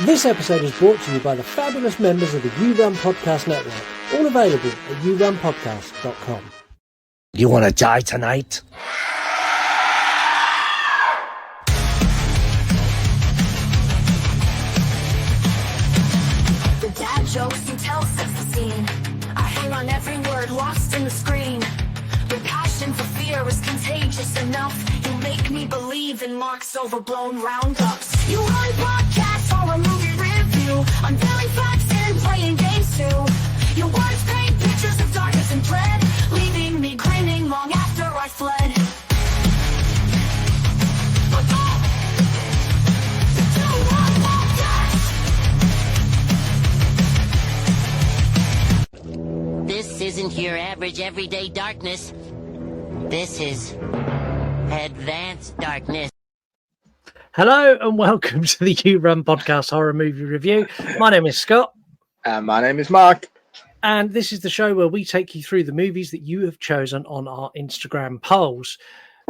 This episode is brought to you by the fabulous members of the You Run Podcast Network, all available at yourunpodcast.com. You want to die tonight? The dad jokes you tell sets the scene. I hang on every word lost in the screen. The passion for fear is contagious enough. You make me believe in Marc's overblown roundups. You run podcasts or a movie review, unveiling facts and playing games too. Your words paint pictures of darkness and dread, leaving me grinning long after I fled. This isn't your average everyday darkness. This is advanced darkness. Hello and welcome to the You Run Podcast Horror Movie Review. My name is Scott. And my name is Mark. And this is the show where we take you through the movies that you have chosen on our Instagram polls.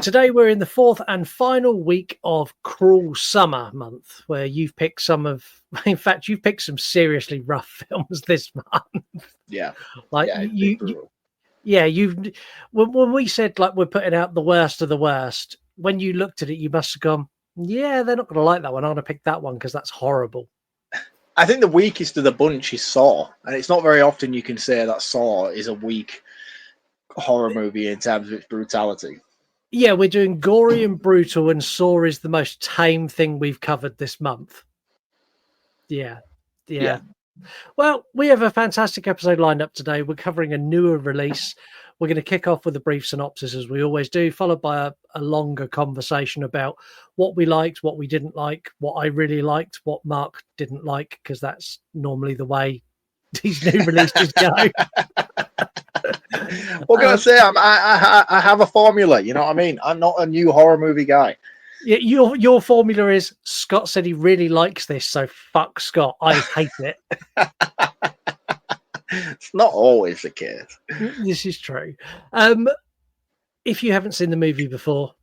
Today we're in the fourth and final week of Cruel Summer month, where you've picked you've picked some seriously rough films this month. Yeah. Like when we said like we're putting out the worst of the worst, when you looked at it, you must have gone, yeah, they're not going to like that one. I'm going to pick that one because that's horrible. I think the weakest of the bunch is Saw, and it's not very often you can say that Saw is a weak horror movie in terms of its brutality. Yeah, we're doing gory and brutal, and Saw is the most tame thing we've covered this month. Yeah. Well, we have a fantastic episode lined up today. We're covering a newer release. We're going to kick off with a brief synopsis, as we always do, followed by a longer conversation about what we liked, what we didn't like, what I really liked, what Mark didn't like, because that's normally the way these new releases go. What can I say? I have a formula, you know what I mean? I'm not a new horror movie guy. Yeah, your formula is Scott said he really likes this, so fuck Scott. I hate it. It's not always the case. This is true. If you haven't seen the movie before,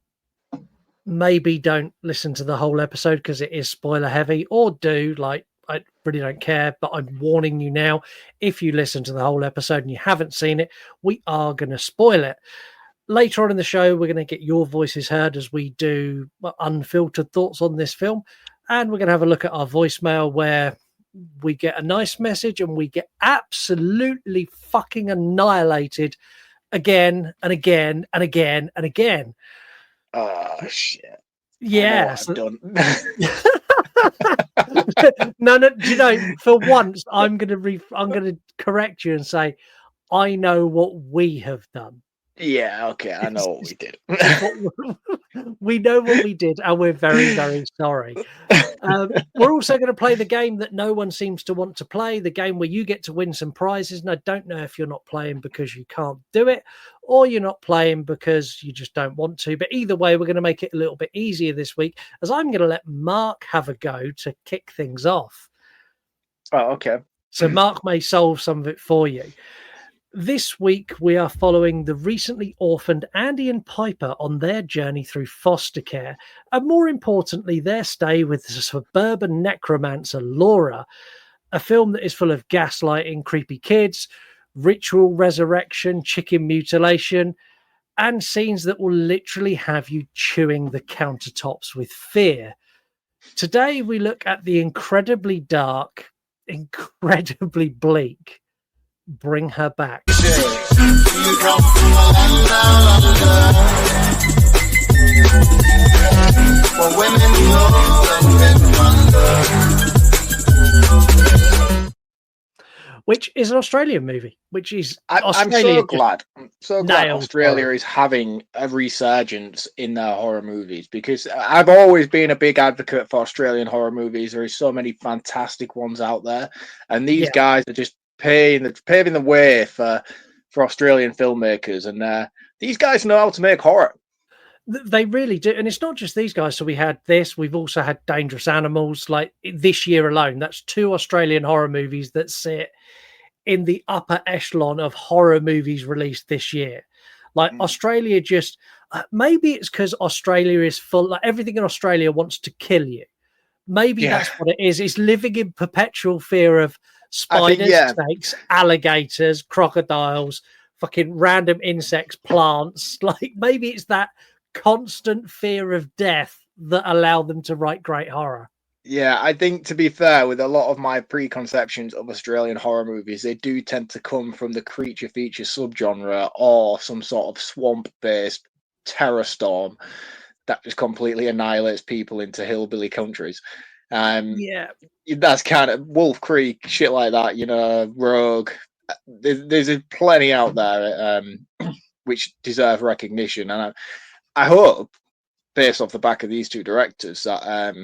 maybe don't listen to the whole episode because it is spoiler heavy, or do. Like, I really don't care, but I'm warning you now. If you listen to the whole episode and you haven't seen it, we are going to spoil it. Later on in the show, we're going to get your voices heard as we do unfiltered thoughts on this film. And we're going to have a look at our voicemail where we get a nice message and we get absolutely fucking annihilated again and again and again and again. Oh, shit. Yeah. I've done. No, you know, for once, I'm going to correct you and say, I know what we have done. Yeah, okay, I know what we did. We know what we did, and we're very, very sorry. We're also going to play the game that no one seems to want to play, the game where you get to win some prizes. And I don't know if you're not playing because you can't do it, or you're not playing because you just don't want to. But either way, we're going to make it a little bit easier this week, as I'm going to let Mark have a go to kick things off. Oh, okay. So Mark may solve some of it for you. This week, we are following the recently orphaned Andy and Piper on their journey through foster care, and more importantly, their stay with the suburban necromancer Laura, a film that is full of gaslighting, creepy kids, ritual resurrection, chicken mutilation, and scenes that will literally have you chewing the countertops with fear. Today, we look at the incredibly dark, incredibly bleak Bring Her Back. Which is an Australian movie, which is I'm so glad. I'm so glad Australia horror is having a resurgence in their horror movies, because I've always been a big advocate for Australian horror movies. There are so many fantastic ones out there, and these guys are just paving the way for Australian filmmakers, and these guys know how to make horror. They really do. And it's not just these guys. So we had this, we've also had Dangerous Animals. Like this year alone, that's 2 Australian horror movies that sit in the upper echelon of horror movies released this year. Like Australia maybe it's because Australia is full, like everything in Australia wants to kill you. Maybe Yeah. that's what it is. It's living in perpetual fear of I think, spiders, snakes, alligators, crocodiles, fucking random insects, plants. Like maybe it's that constant fear of death that allow them to write great horror. Yeah, I think to be fair, with a lot of my preconceptions of Australian horror movies, they do tend to come from the creature feature subgenre or some sort of swamp-based terror storm that just completely annihilates people into hillbilly countries. Yeah. That's kind of Wolf Creek, shit like that, you know, Rogue. There's plenty out there which deserve recognition, and I hope, based off the back of these two directors, that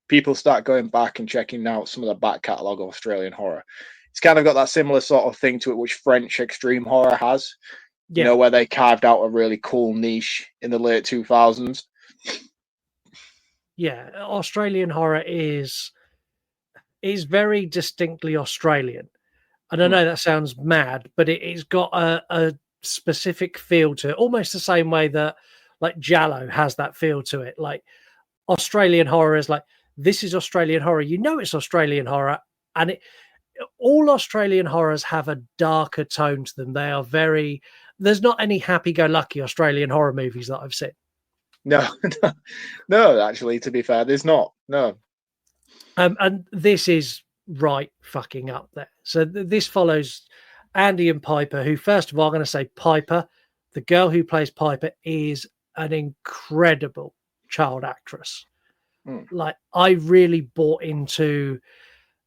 people start going back and checking out some of the back catalogue of Australian horror. It's kind of got that similar sort of thing to it, which French extreme horror has. You know, where they carved out a really cool niche in the late 2000s. Yeah, Australian horror is very distinctly Australian. And I know that sounds mad, but it's got a specific feel to it, almost the same way that like Jallo has that feel to it. Like Australian horror is like, this is Australian horror. You know it's Australian horror, and all Australian horrors have a darker tone to them. They are very. There's not any happy-go-lucky Australian horror movies that I've seen. No, no, actually, to be fair, there's not. No. And this is right fucking up there. So this follows Andy and Piper, who, first of all, I'm going to say Piper, the girl who plays Piper, is an incredible child actress. Like, I really bought into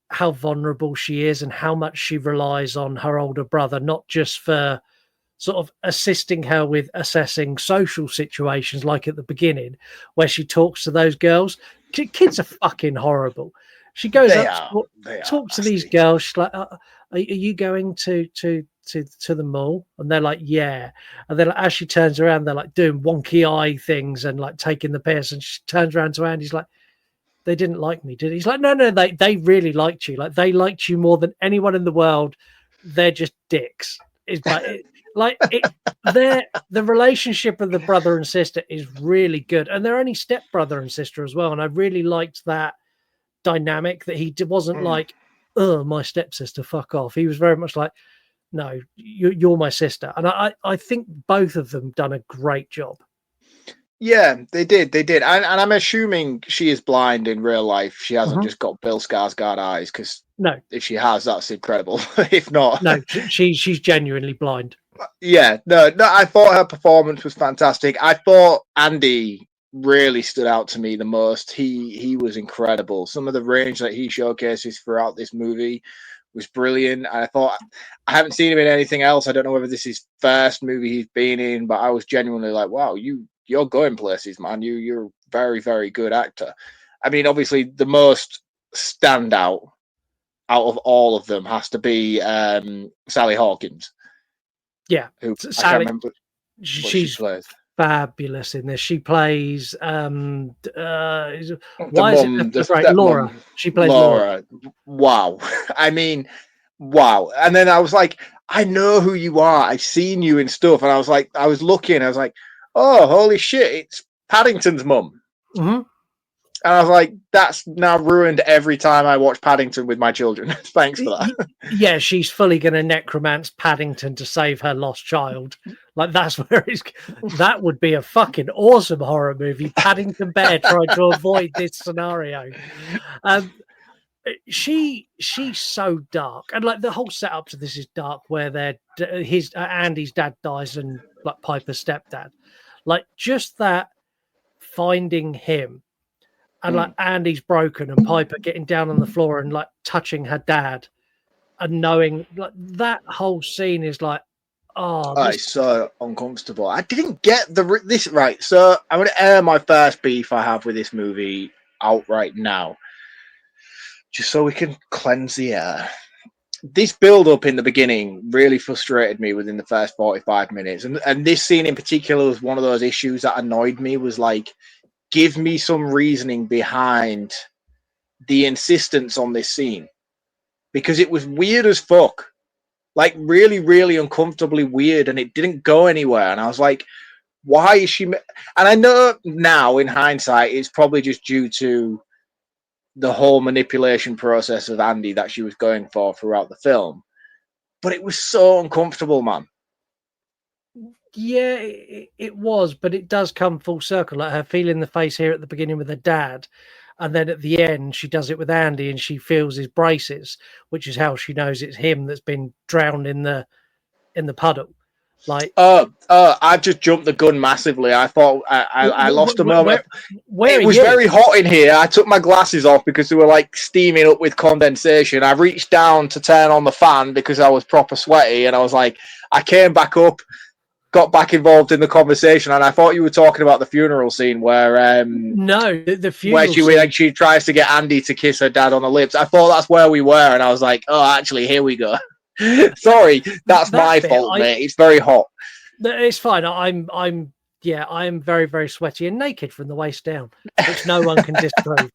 how vulnerable she is and how much she relies on her older brother, not just for sort of assisting her with assessing social situations, like at the beginning, where she talks to those girls. Kids are fucking horrible. She goes talks to these girls. She's like, are you going to the mall? And they're like, yeah. And then like, as she turns around, they're like doing wonky eye things and like taking the piss. And she turns around to Andy's like, they didn't like me, did he? He's like, no, they really liked you. Like they liked you more than anyone in the world. They're just dicks. It's like the relationship of the brother and sister is really good, and they're only step brother and sister as well. And I really liked that dynamic, that he wasn't like, oh, my stepsister, fuck off. He was very much like, no, you're my sister. And I think both of them done a great job. Yeah, they did. And I'm assuming she is blind in real life. She hasn't just got Bill Skarsgård eyes, because if she has, that's incredible. If not, no, she's genuinely blind. Yeah, no, I thought her performance was fantastic. I thought Andy really stood out to me the most. He was incredible. Some of the range that he showcases throughout this movie was brilliant. I thought, I haven't seen him in anything else. I don't know whether this is his first movie he's been in, but I was genuinely like, wow, you're going places, man. You're a very, very good actor. I mean, obviously, the most standout out of all of them has to be Sally Hawkins. Yeah, who Sally, I can't remember she's fabulous in this. She plays why is it right? Laura. Mom, she plays Laura. Wow. I mean, wow. And then I was like, I know who you are. I've seen you in stuff. And I was like, I was looking. I was like, oh, holy shit! It's Paddington's mum. And I was like, that's now ruined every time I watch Paddington with my children. Thanks for that. Yeah, she's fully going to necromance Paddington to save her lost child. Like, that's where that would be a fucking awesome horror movie. Paddington Bear trying to avoid this scenario. She's so dark. And like the whole setup to this is dark, where Andy's dad dies and like Piper's stepdad. Like just that finding him. And like Andy's broken and Piper getting down on the floor and like touching her dad and knowing like that whole scene is like, it's so uncomfortable. I didn't get this right. So I'm going to air my first beef I have with this movie out right now, just so we can cleanse the air. This build up in the beginning really frustrated me within the first 45 minutes. And this scene in particular was one of those issues that annoyed me, was like, give me some reasoning behind the insistence on this scene, because it was weird as fuck, like really, really uncomfortably weird, and it didn't go anywhere. And I was like, why is she? And I know now in hindsight, it's probably just due to the whole manipulation process of Andy that she was going for throughout the film. But it was so uncomfortable, man. Yeah, it was, but it does come full circle. Like her feeling the face here at the beginning with her dad, and then at the end she does it with Andy, and she feels his braces, which is how she knows it's him that's been drowned in the puddle. Like, I just jumped the gun massively. I thought I lost a moment. Where it was very hot in here. I took my glasses off because they were like steaming up with condensation. I reached down to turn on the fan because I was proper sweaty, and I was like, I came back up, got back involved in the conversation, and I thought you were talking about the funeral scene where no, the funeral where scene. she tries to get Andy to kiss her dad on the lips. I thought that's where we were, and I was like, oh, actually, here we go. Sorry, that's my fault, mate. It's very hot. It's fine. I'm very, very sweaty and naked from the waist down, which no one can disprove.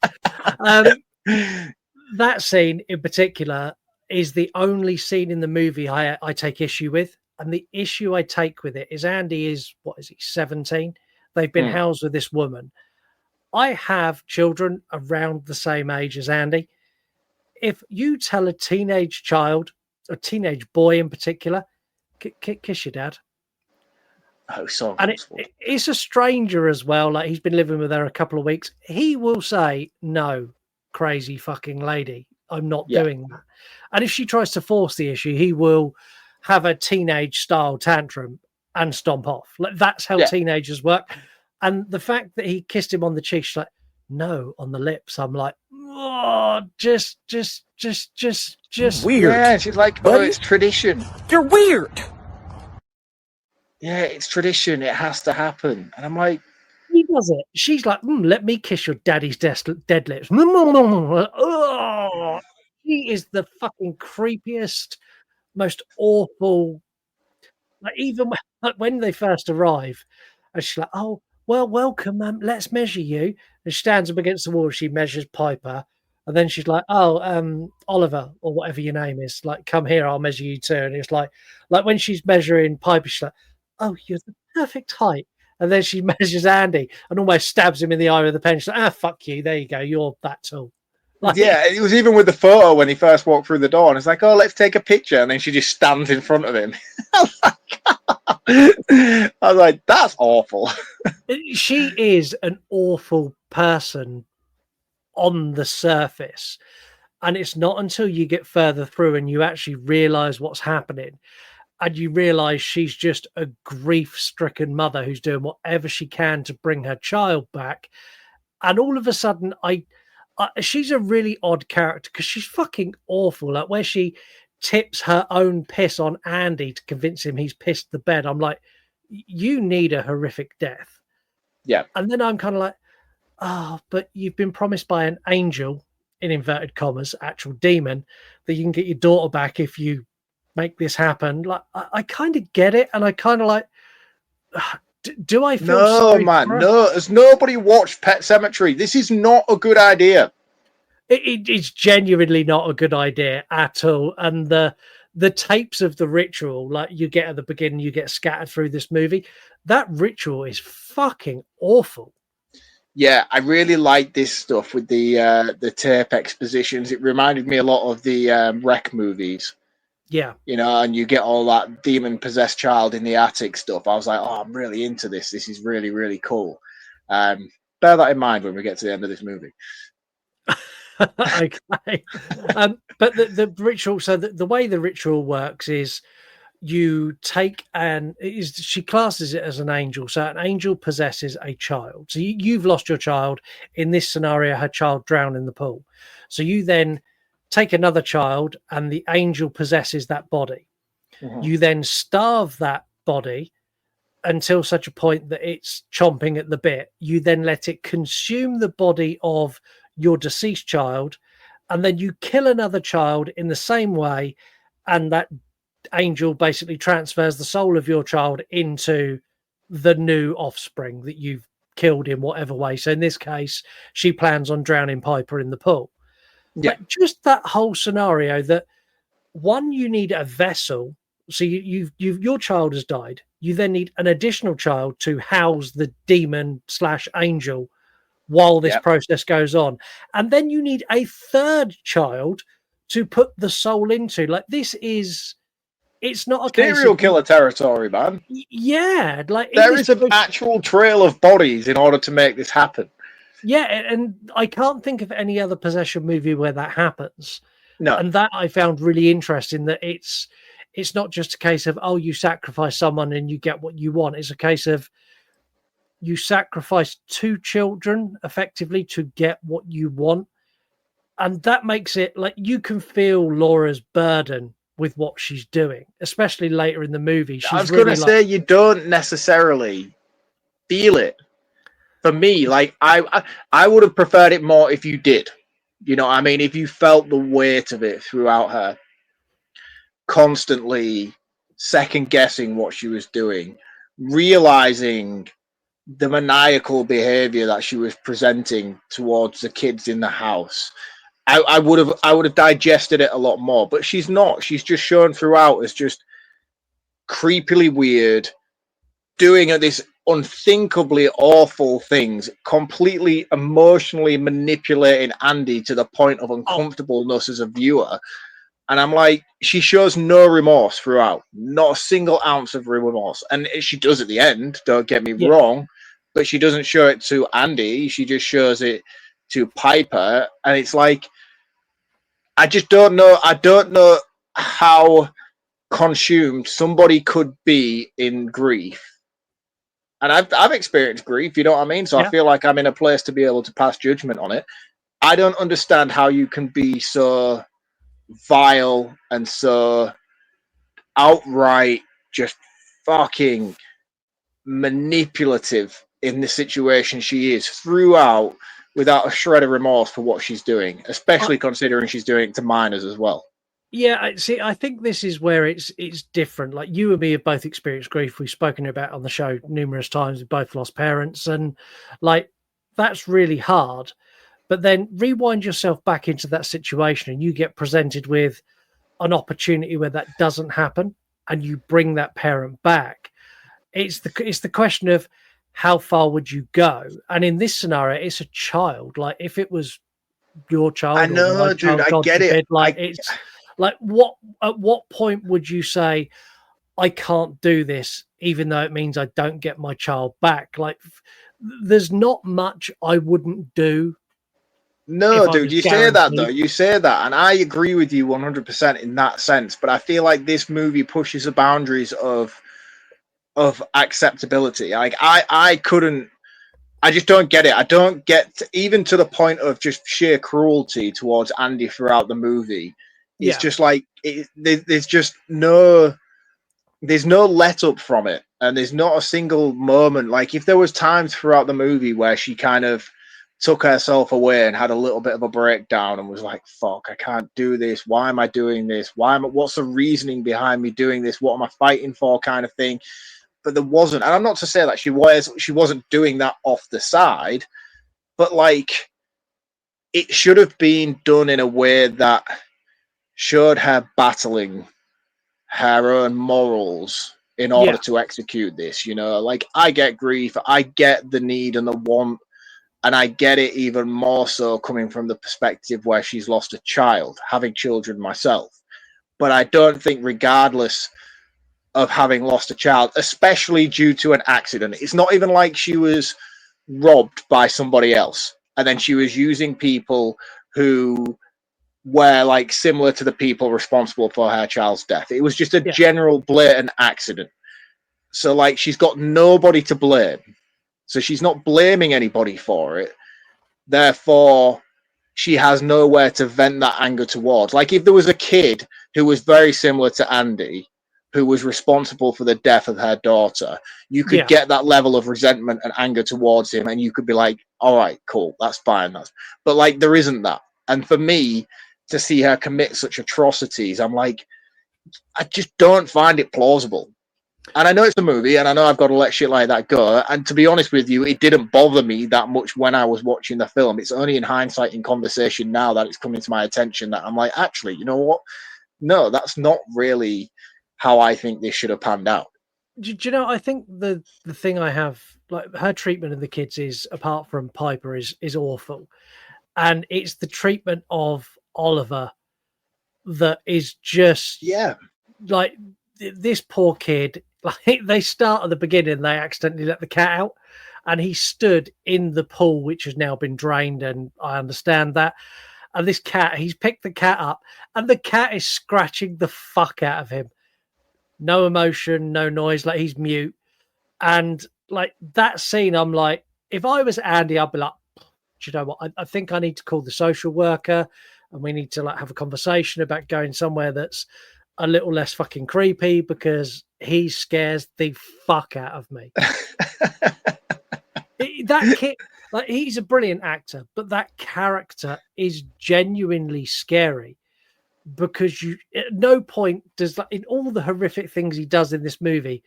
That scene in particular is the only scene in the movie I take issue with. And the issue I take with it is Andy is, 17? They've been housed with this woman. I have children around the same age as Andy. If you tell a teenage child, a teenage boy in particular, kiss your dad. Oh, so and it's a stranger as well. Like, he's been living with her a couple of weeks. He will say, no, crazy fucking lady, I'm not doing that. And if she tries to force the issue, he will have a teenage style tantrum and stomp off. Like, that's how teenagers work. And the fact that he kissed him on the cheek, she's like, no, on the lips. I'm like, oh, just weird. Yeah, she's like, oh, it's tradition. You're weird. Yeah, it's tradition. It has to happen. And I'm like, he does it. She's like, let me kiss your daddy's dead lips. Oh, she is the fucking creepiest, most awful. Like, even when they first arrive, and she's like, oh, well, welcome, let's measure you. And she stands up against the wall, she measures Piper, and then she's like, oh, Oliver, or whatever your name is, like, come here, I'll measure you too. And it's like when she's measuring Piper, she's like, oh, you're the perfect height. And then she measures Andy and almost stabs him in the eye with the pen. She's like, fuck you, there you go, you're that tall. Like, yeah, it was even with the photo when he first walked through the door, and it's like, oh, let's take a picture, and then she just stands in front of him. I was like, that's awful. She is an awful person on the surface, and it's not until you get further through and you actually realize what's happening, and you realize she's just a grief-stricken mother who's doing whatever she can to bring her child back. And all of a sudden, she's a really odd character because she's fucking awful. Like, where she tips her own piss on Andy to convince him he's pissed the bed. I'm like, you need a horrific death. Yeah. And then I'm kind of like, oh, but you've been promised by an angel, in inverted commas, actual demon, that you can get your daughter back if you make this happen. Like, I kind of get it, and I kind of like, do I feel sorry? No, has nobody watched Pet Sematary? This is not a good idea. It's genuinely not a good idea at all. And the tapes of the ritual, like you get at the beginning, you get scattered through this movie. That ritual is fucking awful. Yeah, I really like this stuff with the tape expositions. It reminded me a lot of the Wreck movies. Yeah. You know, and you get all that demon-possessed child in the attic stuff. I was like, oh, I'm really into this. This is really, really cool. Bear that in mind when we get to the end of this movie. Okay. But the ritual, so the way the ritual works is you take she classes it as an angel. So an angel possesses a child. So you've lost your child. In this scenario, her child drowned in the pool. So you then take another child and the angel possesses that body. Mm-hmm. You then starve that body until such a point that it's chomping at the bit. You then let it consume the body of your deceased child, and then you kill another child in the same way, and that angel basically transfers the soul of your child into the new offspring that you've killed in whatever way. So in this case, she plans on drowning Piper in the pool. Yeah. But just that whole scenario, that one, you need a vessel. So you've your child has died. You then need an additional child to house the demon / angel while this Yep. process goes on. And then you need a third child to put the soul into. Like, it's not a case Serial of killer territory, man. Yeah, like in There this is an process, actual trail of bodies in order to make this happen. yeah, and I can't think of any other possession movie where that happens. No. And that I found really interesting, that it's not just a case of, oh, you sacrifice someone and you get what you want. It's a case of you sacrifice two children effectively to get what you want. And that makes it like you can feel Laura's burden with what she's doing, especially later in the movie. I She's was going really to like, say you don't necessarily feel it. For me, like I would have preferred it more if you did. You know what I mean? If you felt the weight of it throughout her, constantly second guessing what she was doing, realizing the maniacal behavior that she was presenting towards the kids in the house. I would have digested it a lot more, but she's not. She's just shown throughout as just creepily weird, doing this unthinkably awful things, completely emotionally manipulating Andy to the point of uncomfortableness as a viewer. And I'm like, she shows no remorse throughout, not a single ounce of remorse. And she does at the end, don't get me wrong, but she doesn't show it to Andy. She just shows it to Piper. And it's like, I just don't know. I don't know how consumed somebody could be in grief. And I've experienced grief, you know what I mean? So I feel like I'm in a place to be able to pass judgment on it. I don't understand how you can be so vile and so outright just fucking manipulative in the situation she is throughout, without a shred of remorse for what she's doing, especially considering she's doing it to minors as well. Yeah, I think this is where it's different. Like, you and me have both experienced grief. We've spoken about on the show numerous times. We both lost parents, and like, that's really hard. But then rewind yourself back into that situation and you get presented with an opportunity where that doesn't happen, and you bring that parent back. It's the question of how far would you go? And in this scenario, it's a child. Like, if it was your child, I know, or my dude, child, I God get forbid, it. like, it's like, at what point would you say, I can't do this, even though it means I don't get my child back? Like, there's not much I wouldn't do. No, dude, you say that though. You say that, and I agree with you 100% in that sense. But I feel like this movie pushes the boundaries of acceptability. Like, I couldn't. I just don't get it. I don't get even to the point of just sheer cruelty towards Andy throughout the movie. It's just like there's just no let up from it, and there's not a single moment. Like, if there was times throughout the movie where she kind of took herself away and had a little bit of a breakdown and was like, fuck, I can't do this. Why am I doing this? What's the reasoning behind me doing this? What am I fighting for, kind of thing? But there wasn't. And I'm not to say that she wasn't doing that off the side, but like, it should have been done in a way that showed her battling her own morals in order to execute this. You know, like, I get grief, I get the need and the want, and I get it even more so coming from the perspective where she's lost a child, having children myself. But I don't think, regardless of having lost a child, especially due to an accident, it's not even like she was robbed by somebody else and then she was using people who were like similar to the people responsible for her child's death. It was just a general blatant accident. So like, she's got nobody to blame. So she's not blaming anybody for it. Therefore, she has nowhere to vent that anger towards. Like, if there was a kid who was very similar to Andy, who was responsible for the death of her daughter, you could get that level of resentment and anger towards him, and you could be like, all right, cool, that's fine. But like, there isn't that. And for me to see her commit such atrocities, I'm like, I just don't find it plausible. And I know it's a movie, and I know I've got to let shit like that go. And to be honest with you, it didn't bother me that much when I was watching the film. It's only in hindsight, in conversation now, that it's coming to my attention that I'm like, actually, you know what? No, that's not really how I think this should have panned out. Do you know? I think the thing I have, like her treatment of the kids is, apart from Piper, is awful, and it's the treatment of Oliver that is just Yeah. like this poor kid. Like they start at the beginning, they accidentally let the cat out, and he stood in the pool, which has now been drained, and I understand that. And this cat, he's picked the cat up, and the cat is scratching the fuck out of him. No emotion, no noise, like he's mute. And like that scene, I'm like, if I was Andy, I'd be like, do you know what? I think I need to call the social worker, and we need to like have a conversation about going somewhere that's a little less fucking creepy, because he scares the fuck out of me. That kid, like, he's a brilliant actor, but that character is genuinely scary, because you at no point does, like, in all the horrific things he does in this movie,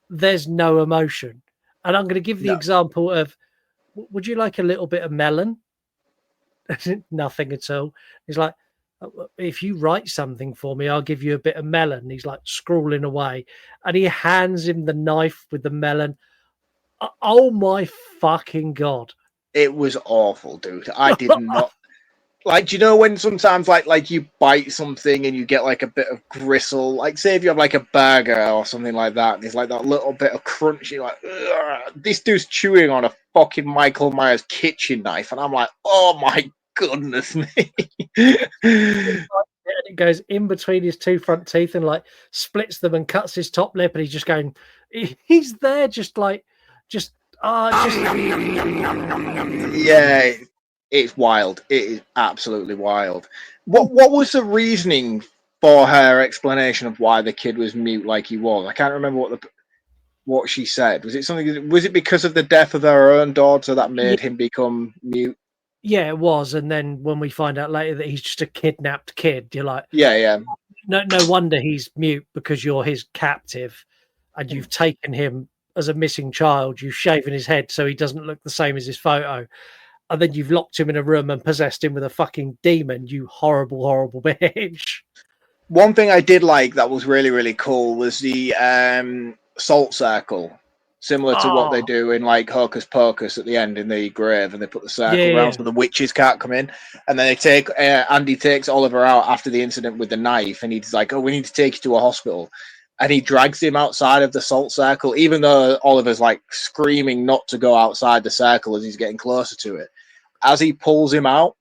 there's no emotion. And I'm going to give the No. example of, would you like a little bit of melon? Nothing at all. He's like, if you write something for me, I'll give you a bit of melon. He's like scrawling away, and he hands him the knife with the melon. Oh my fucking god! It was awful, dude. I did not like. Do you know when sometimes like you bite something and you get like a bit of gristle? Like, say if you have like a burger or something like that, and there's like that little bit of crunch. You're like, ugh. This dude's chewing on a fucking Michael Myers kitchen knife, and I'm like, oh my goodness me. It goes in between his two front teeth and like splits them and cuts his top lip, and he's just going. He's there, just like, just. Yeah, it's wild. It is absolutely wild. What was the reasoning for her explanation of why the kid was mute like he was? I can't remember what she said. Was it something? Was it because of the death of her own daughter that made him become mute? Yeah, it was. And then when we find out later that he's just a kidnapped kid, you're like, Yeah. No wonder he's mute, because you're his captive, and you've taken him as a missing child. You've shaven his head so he doesn't look the same as his photo, and then you've locked him in a room and possessed him with a fucking demon. You horrible, horrible bitch. One thing I did like that was really, really cool was the salt circle, similar to what they do in like Hocus Pocus at the end in the grave, and they put the circle around so the witches can't come in. And then they take Andy takes Oliver out after the incident with the knife, and he's like, "Oh, we need to take you to a hospital." And he drags him outside of the salt circle, even though Oliver's like screaming not to go outside the circle as he's getting closer to it. As he pulls him out,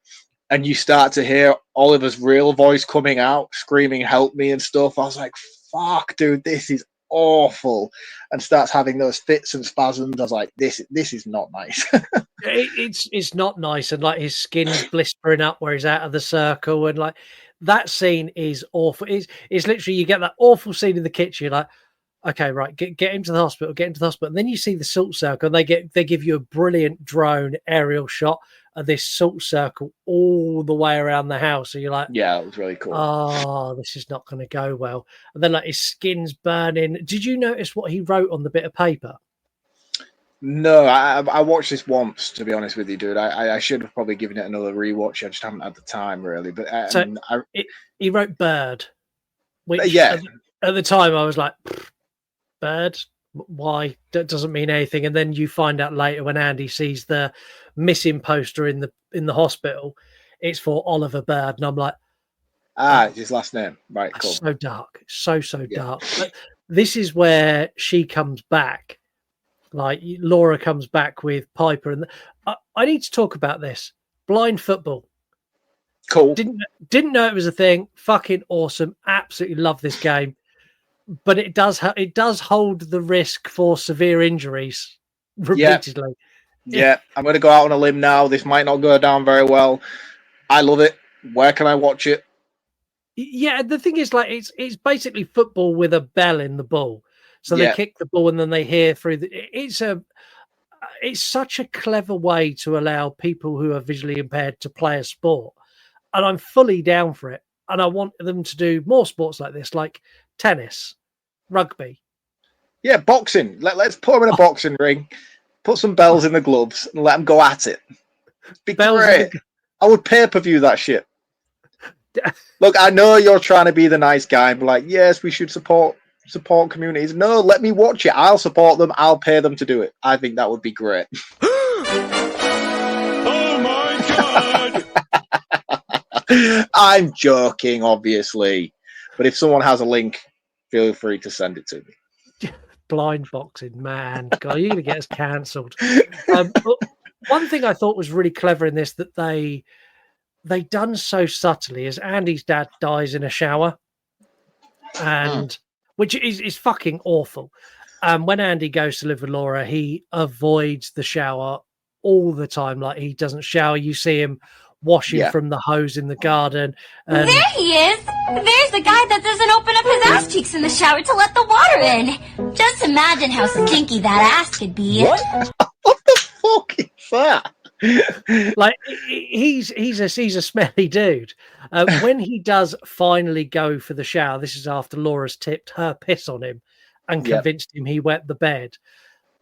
and you start to hear Oliver's real voice coming out, screaming, "Help me," and stuff. I was like, fuck, dude, this is awful. And starts having those fits and spasms. I was like, this is not nice. It's not nice. And like his skin's blistering up where he's out of the circle. And like that scene is awful. It's literally, you get that awful scene in the kitchen. You're like, okay, right, get him to the hospital, get him to the hospital. And then you see the salt circle, and they give you a brilliant drone aerial shot of this salt circle all the way around the house. So you're like, yeah, it was really cool. Oh, this is not going to go well. And then like his skin's burning. Did you notice what he wrote on the bit of paper? No, I watched this once, to be honest with you, dude. I should have probably given it another rewatch. I just haven't had the time, really. But he wrote bird. Which yeah. At the time I was like, bird? Why? That doesn't mean anything. And then you find out later when Andy sees the missing poster in the hospital, it's for Oliver Bird. And I'm like, his last name. Right, cool. So dark. So dark. But this is where she comes back. Like Laura comes back with Piper, and I need to talk about this. Blind football. Cool. Didn't know it was a thing. Fucking awesome. Absolutely love this game. But it does hold the risk for severe injuries repeatedly. Yeah, I'm going to go out on a limb now. This might not go down very well. I love it. Where can I watch it? Yeah, the thing is, like, it's basically football with a bell in the ball. So they kick the ball and then they hear through it's such a clever way to allow people who are visually impaired to play a sport. And I'm fully down for it. And I want them to do more sports like this, like tennis, rugby. Yeah, boxing. Let's put them in a boxing ring, put some bells in the gloves, and let them go at it. Be great. I would pay-per-view that shit. Look, I know you're trying to be the nice guy, but like, yes, we should support support communities. No, let me watch it. I'll support them. I'll pay them to do it. I think that would be great. Oh my god! I'm joking, obviously. But if someone has a link, feel free to send it to me. Blind boxing, man. God, you're going to get us cancelled. One thing I thought was really clever in this that they done so subtly is Andy's dad dies in a shower, and which is fucking awful. When Andy goes to live with Laura, he avoids the shower all the time. Like, he doesn't shower. You see him washing from the hose in the garden. And there he is. There's the guy that doesn't open up his ass cheeks in the shower to let the water in. Just imagine how stinky that ass could be. What the fuck is that? Like, he's a smelly dude. When he does finally go for the shower, this is after Laura's tipped her piss on him and convinced him he wet the bed.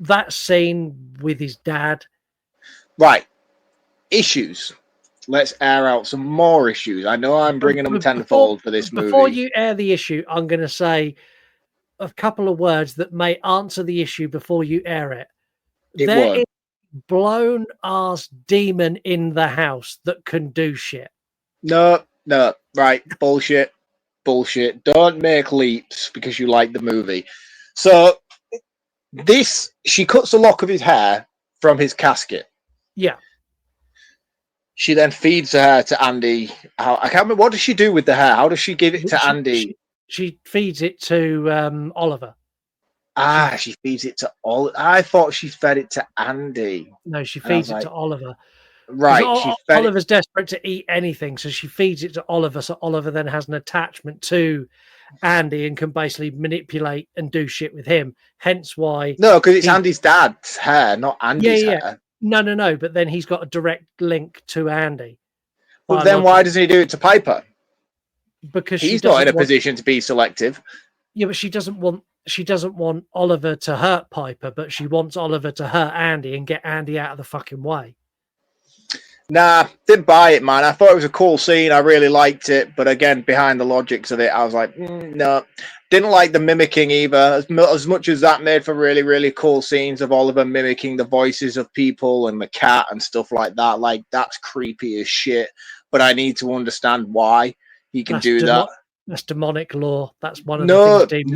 That scene with his dad. Right. Issues. Let's air out some more issues. I know I'm bringing them tenfold for this movie. Before you air the issue, I'm going to say a couple of words that may answer the issue before you air it. There is a blown ass demon in the house that can do shit. No, right. Bullshit. Don't make leaps because you like the movie. So she cuts a lock of his hair from his casket. Yeah. She then feeds the hair to Andy. I can't remember. What does she do with the hair? How does she give it to Andy? She feeds it to Oliver. She feeds it to Oliver. I thought she fed it to Andy. No, she feeds it to Oliver. Right. Oliver's desperate to eat anything, so she feeds it to Oliver. So Oliver then has an attachment to Andy and can basically manipulate and do shit with him. Hence why. No, because it's Andy's dad's hair, not Andy's hair. No. But then he's got a direct link to Andy. But then why doesn't he do it to Piper? Because he's not in a position to be selective. Yeah, but she doesn't want Oliver to hurt Piper, but she wants Oliver to hurt Andy and get Andy out of the fucking way. Nah, didn't buy it, man. I thought it was a cool scene. I really liked it. But again, behind the logics of it, I was like, no. Didn't like the mimicking either. As much as that made for really, really cool scenes of Oliver mimicking the voices of people and the cat and stuff like that. Like, that's creepy as shit. But I need to understand why he can do that. That's demonic law. That's one of the things.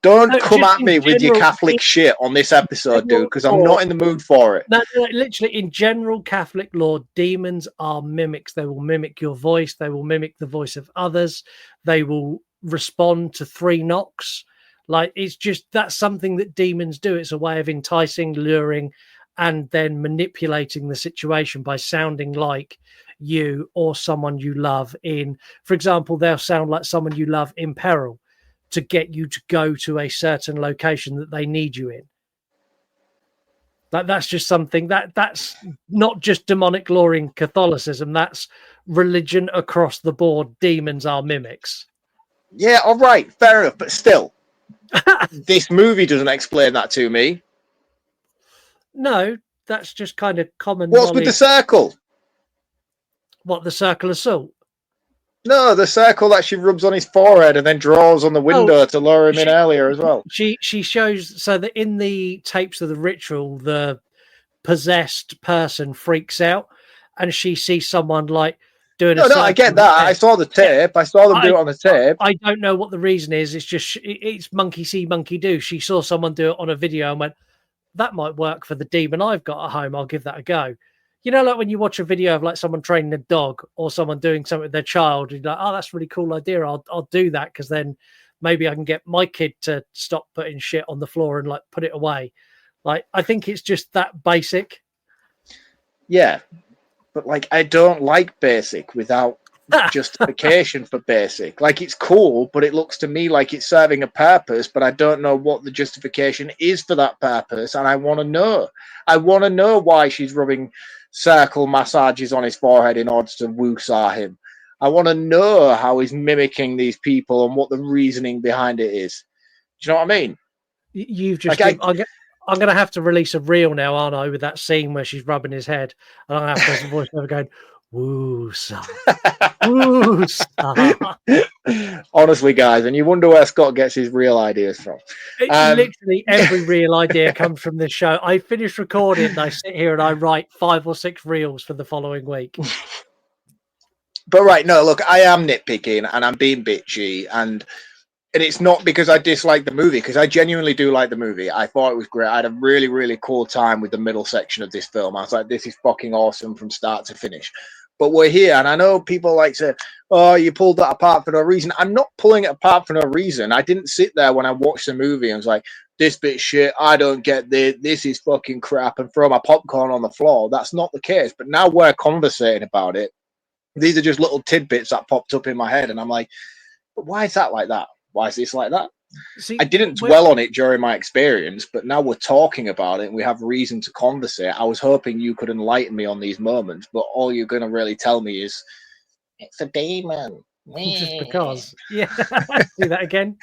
Don't come at me with your Catholic shit on this episode, dude, because I'm not in the mood for it. Literally, in general Catholic law, demons are mimics. They will mimic your voice. They will mimic the voice of others. They will respond to 3 knocks. Like, it's just, that's something that demons do. It's a way of enticing, luring, and then manipulating the situation by sounding like you or someone you love in, for example, they'll sound like someone you love in peril to get you to go to a certain location that they need you in. That's just something that's not just demonic law in Catholicism. That's religion across the board. Demons are mimics. Yeah, all right, fair enough. But still, this movie doesn't explain that to me. No, that's just kind of common What's knowledge. with the circle? What, the circle of salt? No, the circle that she rubs on his forehead and then draws on the window to lure him in earlier as well. She shows, so that in the tapes of the ritual, the possessed person freaks out and she sees someone like doing No, I get that. I saw the tape. I saw them do it on the tape. I don't know what the reason is. It's just, it's monkey see, monkey do. She saw someone do it on a video and went, that might work for the demon I've got at home. I'll give that a go. You know, like when you watch a video of like someone training a dog or someone doing something with their child, you're like, oh, that's a really cool idea. I'll do that because then maybe I can get my kid to stop putting shit on the floor and like put it away. Like, I think it's just that basic. Yeah, but like, I don't like basic without justification for basic. Like, it's cool, but it looks to me like it's serving a purpose, but I don't know what the justification is for that purpose, and I want to know. I want to know why she's rubbing circle massages on his forehead in order to woo-saw him. I want to know how he's mimicking these people and what the reasoning behind it is. Do you know what I mean? You've just... Like I'm going to have to release a reel now, aren't I, with that scene where she's rubbing his head. And I'm going to have to voice over going, woo-saw. Woo-saw. Honestly, guys, and you wonder where Scott gets his real ideas from. Literally every real idea comes from this show. I finish recording and I sit here and I write 5 or 6 reels for the following week. But right, no, look, I am nitpicking and I'm being bitchy, and it's not because I dislike the movie, because I genuinely do like the movie. I thought it was great. I had a really, really cool time with the middle section of this film. I was like, this is fucking awesome from start to finish. But we're here, and I know people like say, oh, you pulled that apart for no reason. I'm not pulling it apart for no reason. I didn't sit there when I watched the movie and was like, this bit shit, I don't get this, this is fucking crap, and throw my popcorn on the floor. That's not the case. But now we're conversating about it. These are just little tidbits that popped up in my head, and I'm like, but why is that like that? Why is this like that? See, I didn't dwell on it during my experience, but now we're talking about it and we have reason to conversate. I was hoping you could enlighten me on these moments, but all you're going to really tell me is, it's a demon. Just because. Yeah. See that again?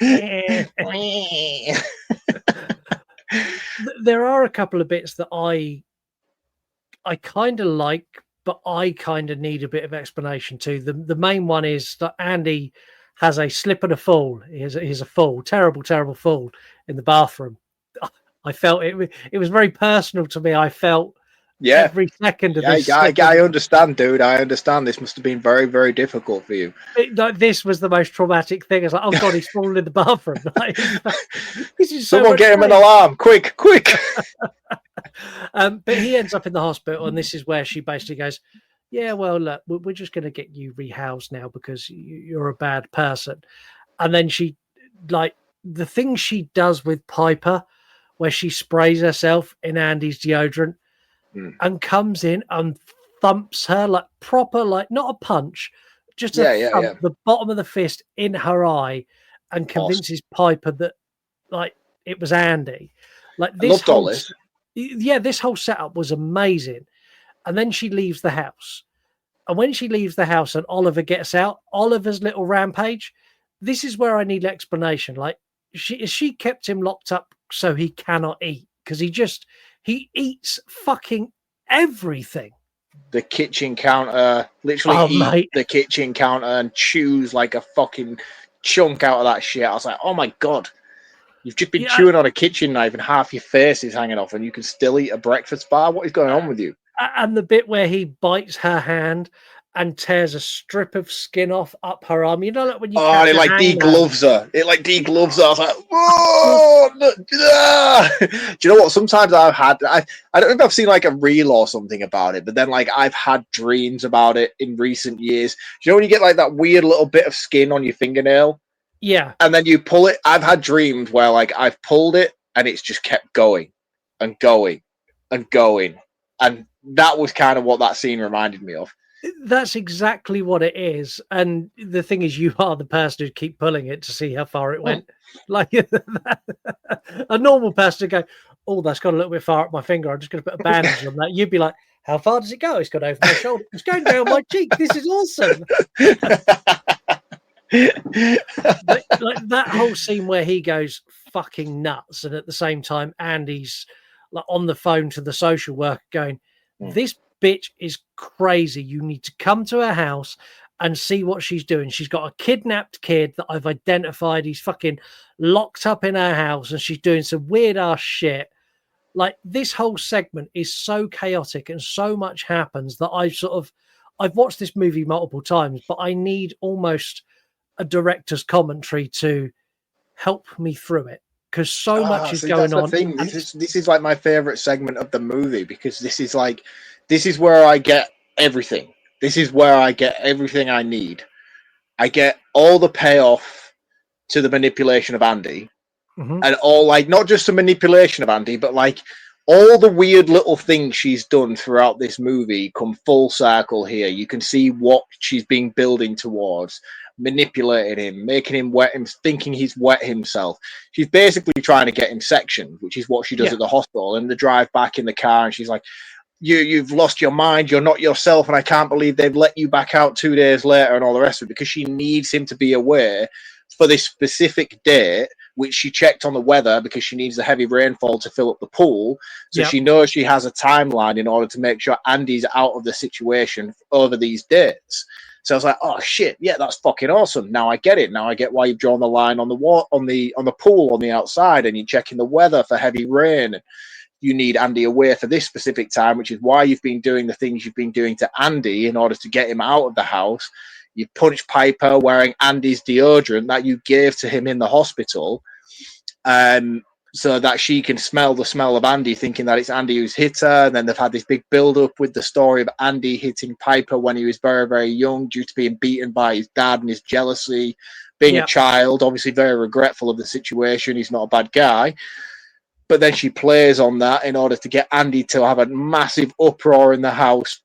There are a couple of bits that I kind of like, but I kind of need a bit of explanation too. The main one is that Andy has a slip and a fall. He's a fall, terrible fall in the bathroom. I felt it was very personal to me. I felt every second of this. I understand, dude. I understand. This must have been very, very difficult for you. This was the most traumatic thing. It's like, oh God, he's fallen in the bathroom. Like, this is someone get him an alarm, quick! But he ends up in the hospital, and this is where she basically goes, yeah, well, look, we're just going to get you rehoused now because you're a bad person. And then she, like, the thing she does with Piper, where she sprays herself in Andy's deodorant and comes in and thumps her, like, proper, like, not a punch, just a thump, the bottom of the fist in her eye, and convinces Piper that, like, it was Andy. Like, this this whole setup was amazing. And then she leaves the house. And when she leaves the house and Oliver gets out, Oliver's little rampage, this is where I need explanation. Like, she kept him locked up so he cannot eat, because he eats fucking everything. The kitchen counter, literally eat the kitchen counter and chews like a fucking chunk out of that shit. I was like, oh my God. You've just been chewing on a kitchen knife and half your face is hanging off and you can still eat a breakfast bar? What is going on with you? And the bit where he bites her hand and tears a strip of skin off up her arm. You know, like when you it like degloves her. It like degloves her. I was like, whoa! Do you know what? Sometimes I don't know if I've seen like a reel or something about it, but then like I've had dreams about it in recent years. Do you know when you get like that weird little bit of skin on your fingernail? Yeah. And then you pull it. I've had dreams where like I've pulled it and it's just kept going and going and going. And that was kind of what that scene reminded me of. That's exactly what it is. And the thing is, you are the person who keep pulling it to see how far it went. Like a normal person would go, oh, that's got a little bit far up my finger. I'm just going to put a bandage on that. You'd be like, how far does it go? It's gone over my shoulder. It's going down my cheek. This is awesome. But, like that whole scene where he goes fucking nuts, and at the same time Andy's like on the phone to the social worker going, this bitch is crazy. You need to come to her house and see what she's doing. She's got a kidnapped kid that I've identified. He's fucking locked up in her house and she's doing some weird ass shit. Like, this whole segment is so chaotic and so much happens that I've watched this movie multiple times, but I need almost a director's commentary to help me through it, because so much is going on. This is like my favorite segment of the movie, because this is where I get everything. This is where I get everything I need. I get all the payoff to the manipulation of Andy, and all, like, not just the manipulation of Andy, but like all the weird little things she's done throughout this movie come full circle here. You can see what she's been building towards. Manipulating him, making him wet him, thinking he's wet himself. She's basically trying to get him sectioned, which is what she does at the hospital. And the drive back in the car, and she's like, you've lost your mind, you're not yourself, and I can't believe they've let you back out 2 days later, and all the rest of it, because she needs him to be aware for this specific date, which she checked on the weather because she needs the heavy rainfall to fill up the pool. So she knows she has a timeline in order to make sure Andy's out of the situation over these dates. So I was like, oh shit, yeah, that's fucking awesome. Now I get it. Now I get why you've drawn the line on the pool on the outside, and you're checking the weather for heavy rain. You need Andy away for this specific time, which is why you've been doing the things you've been doing to Andy in order to get him out of the house. You punched Piper wearing Andy's deodorant that you gave to him in the hospital, so that she can smell the smell of Andy, thinking that it's Andy who's hit her. And then they've had this big build-up with the story of Andy hitting Piper when he was very, very young due to being beaten by his dad and his jealousy. Being a child, obviously very regretful of the situation. He's not a bad guy. But then she plays on that in order to get Andy to have a massive uproar in the house.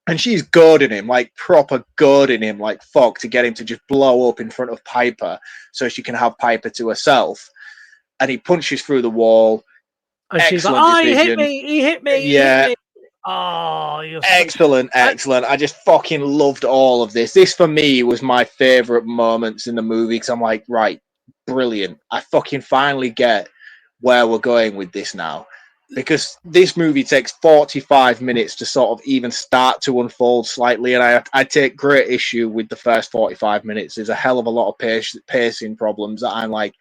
And she's goading him, like proper goading him, like fuck, to get him to just blow up in front of Piper so she can have Piper to herself. And he punches through the wall. And she's like, oh, he hit me. Yeah. He hit me. Oh, you're excellent. I just fucking loved all of this. This, for me, was my favourite moments in the movie because I'm like, right, brilliant. I fucking finally get where we're going with this now. Because this movie takes 45 minutes to sort of even start to unfold slightly. And I take great issue with the first 45 minutes. There's a hell of a lot of pacing problems that I'm like,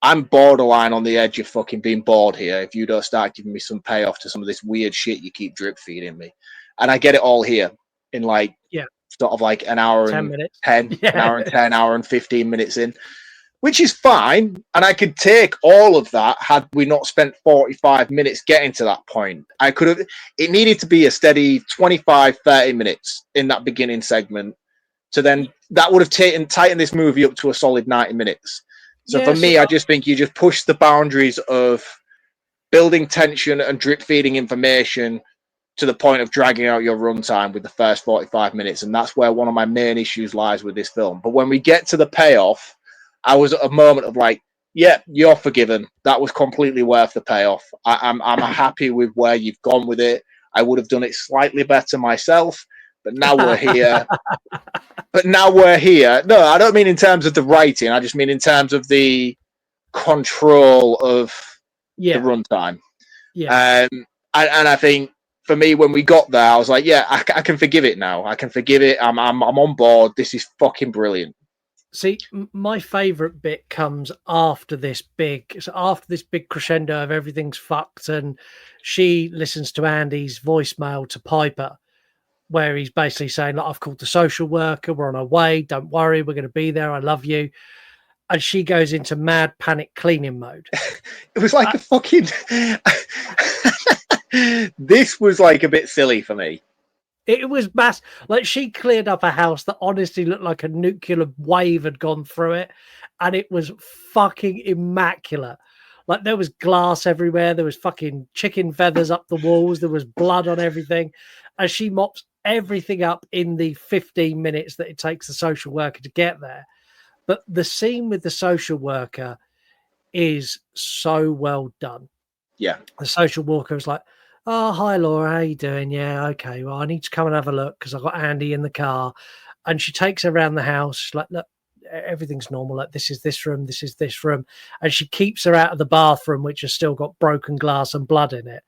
I'm borderline on the edge of fucking being bored here if you don't start giving me some payoff to some of this weird shit you keep drip feeding me. And I get it all here in like, sort of like an hour 10 and minutes. 10, an hour and 10, hour and 15 minutes in, which is fine. And I could take all of that had we not spent 45 minutes getting to that point. I could have, it needed to be a steady 25, 30 minutes in that beginning segment. So then that would have tightened this movie up to a solid 90 minutes. So for me, I just think you just push the boundaries of building tension and drip feeding information to the point of dragging out your runtime with the first 45 minutes. And that's where one of my main issues lies with this film. But when we get to the payoff, I was at a moment of like, yeah, you're forgiven. That was completely worth the payoff. I'm happy with where you've gone with it. I would have done it slightly better myself, but now we're here. No, I don't mean in terms of the writing. I just mean in terms of the control of the runtime. Yeah. And I think for me, when we got there, I was like, yeah, I can forgive it now. I can forgive it. I'm on board. This is fucking brilliant. See, my favorite bit comes after this big crescendo of everything's fucked, and she listens to Andy's voicemail to Piper, where he's basically saying, like, I've called the social worker, we're on our way, don't worry, we're going to be there, I love you. And she goes into mad panic cleaning mode. It was like a fucking... This was like a bit silly for me. It was mass. Like, she cleared up a house that honestly looked like a nuclear wave had gone through it, and it was fucking immaculate. Like, there was glass everywhere, there was fucking chicken feathers up the walls, there was blood on everything, and she mops everything up in the 15 minutes that it takes the social worker to get there. But the scene with the social worker is so well done. Yeah. The social worker was like, oh, hi, Laura, how you doing? Yeah, okay, well, I need to come and have a look because I've got Andy in the car. And she takes her around the house. She's like, look, everything's normal. Like, this is this room, this is this room. And she keeps her out of the bathroom, which has still got broken glass and blood in it.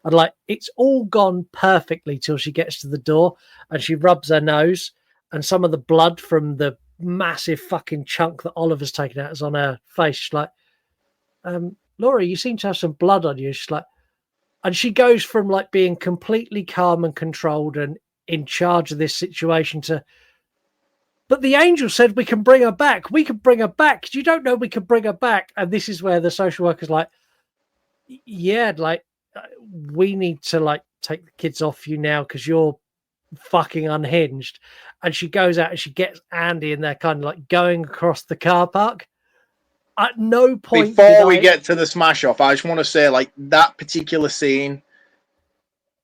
And like, it's all gone perfectly till she gets to the door and she rubs her nose, and some of the blood from the massive fucking chunk that Oliver's taken out is on her face. She's like, Laura, you seem to have some blood on you. She's like, and she goes from like being completely calm and controlled and in charge of this situation to, but the angel said we can bring her back. We can bring her back. You don't know we can bring her back. And this is where the social worker's like, yeah, like, we need to like take the kids off you now because you're fucking unhinged. And she goes out and she gets Andy, and they're kind of like going across the car park. At no point before we get to the smash off, I just want to say, like, that particular scene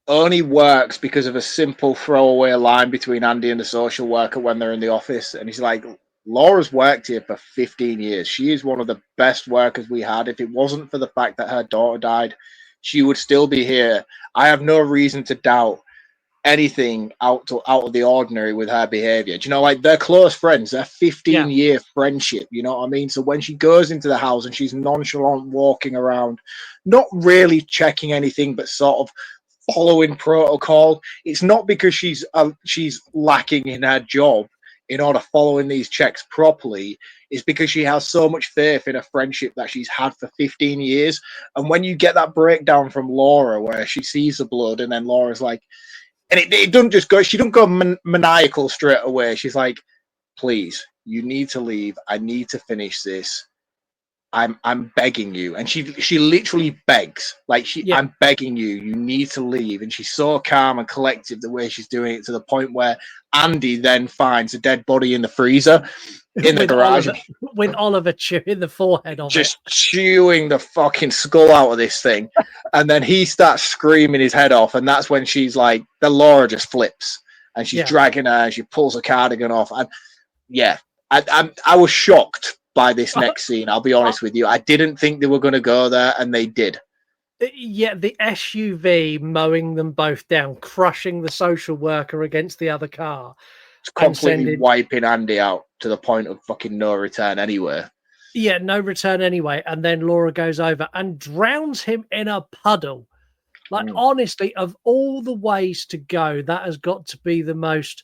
only works because of a simple throwaway line between Andy and the social worker when they're in the office, and he's like, Laura's worked here for 15 years. She is one of the best workers we had. If it wasn't for the fact that her daughter died, she would still be here. I have no reason to doubt anything out of the ordinary with her behavior. Do you know, like, they're close friends. They're 15-year friendship, you know what I mean? So when she goes into the house and she's nonchalant walking around, not really checking anything, but sort of following protocol. It's not because she's lacking in her job in order following these checks properly. It's because she has so much faith in a friendship that she's had for 15 years. And when you get that breakdown from Laura where she sees the blood and then Laura's like, and it doesn't just go, she doesn't go maniacal straight away. She's like, please, you need to leave. I need to finish this. I'm begging you. And she literally begs. Like I'm begging you, you need to leave. And she's so calm and collective the way she's doing it, to the point where Andy then finds a dead body in the freezer in the garage. With Oliver chewing the forehead off, just chewing the fucking skull out of this thing. And then he starts screaming his head off. And that's when she's like, the Laura just flips and she's dragging her and she pulls her cardigan off. And I was shocked by this next scene. I'll be honest with you. I didn't think they were going to go there, and they did. Yeah, the SUV mowing them both down, crushing the social worker against the other car. It's completely wiping Andy out to the point of fucking no return anywhere. Yeah, no return anyway. And then Laura goes over and drowns him in a puddle. Like, honestly, of all the ways to go, that has got to be the most...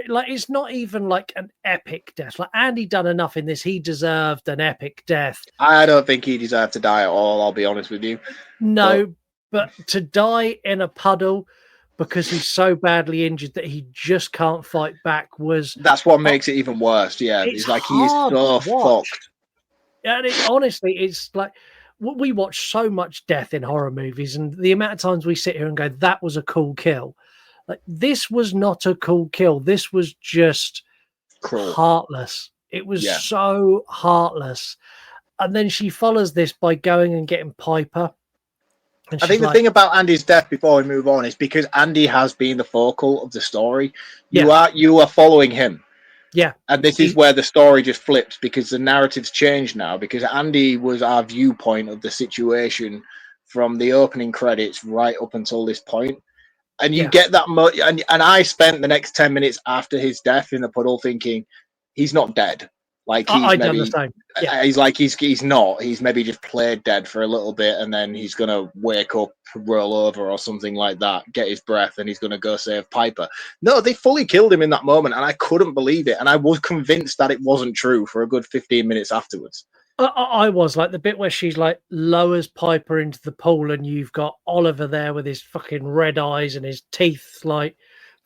Like, it's not even like an epic death. Like, Andy done enough in this. He deserved an epic death. I don't think he deserved to die at all, I'll be honest with you. No, but to die in a puddle because he's so badly injured that he just can't fight back that's what makes it even worse. Yeah, it's like he's so fucked. And honestly, it's like, we watch so much death in horror movies, and the amount of times we sit here and go, that was a cool kill. Like, this was not a cool kill. This was just cruel. Heartless. It was so heartless. And then she follows this by going and getting Piper. And I think the thing about Andy's death, before we move on, is because Andy has been the focal of the story. You are following him. Yeah. And this is where the story just flips, because the narrative's changed now, because Andy was our viewpoint of the situation from the opening credits right up until this point. And you get that much, and I spent the next 10 minutes after his death in the puddle thinking he's not dead. Like, he's done the same. Yeah. He's like he's not. He's maybe just played dead for a little bit, and then he's gonna wake up, roll over, or something like that, get his breath, and he's gonna go save Piper. No, they fully killed him in that moment, and I couldn't believe it. And I was convinced that it wasn't true for a good 15 minutes afterwards. I was like, the bit where she's like lowers Piper into the pool, and you've got Oliver there with his fucking red eyes and his teeth like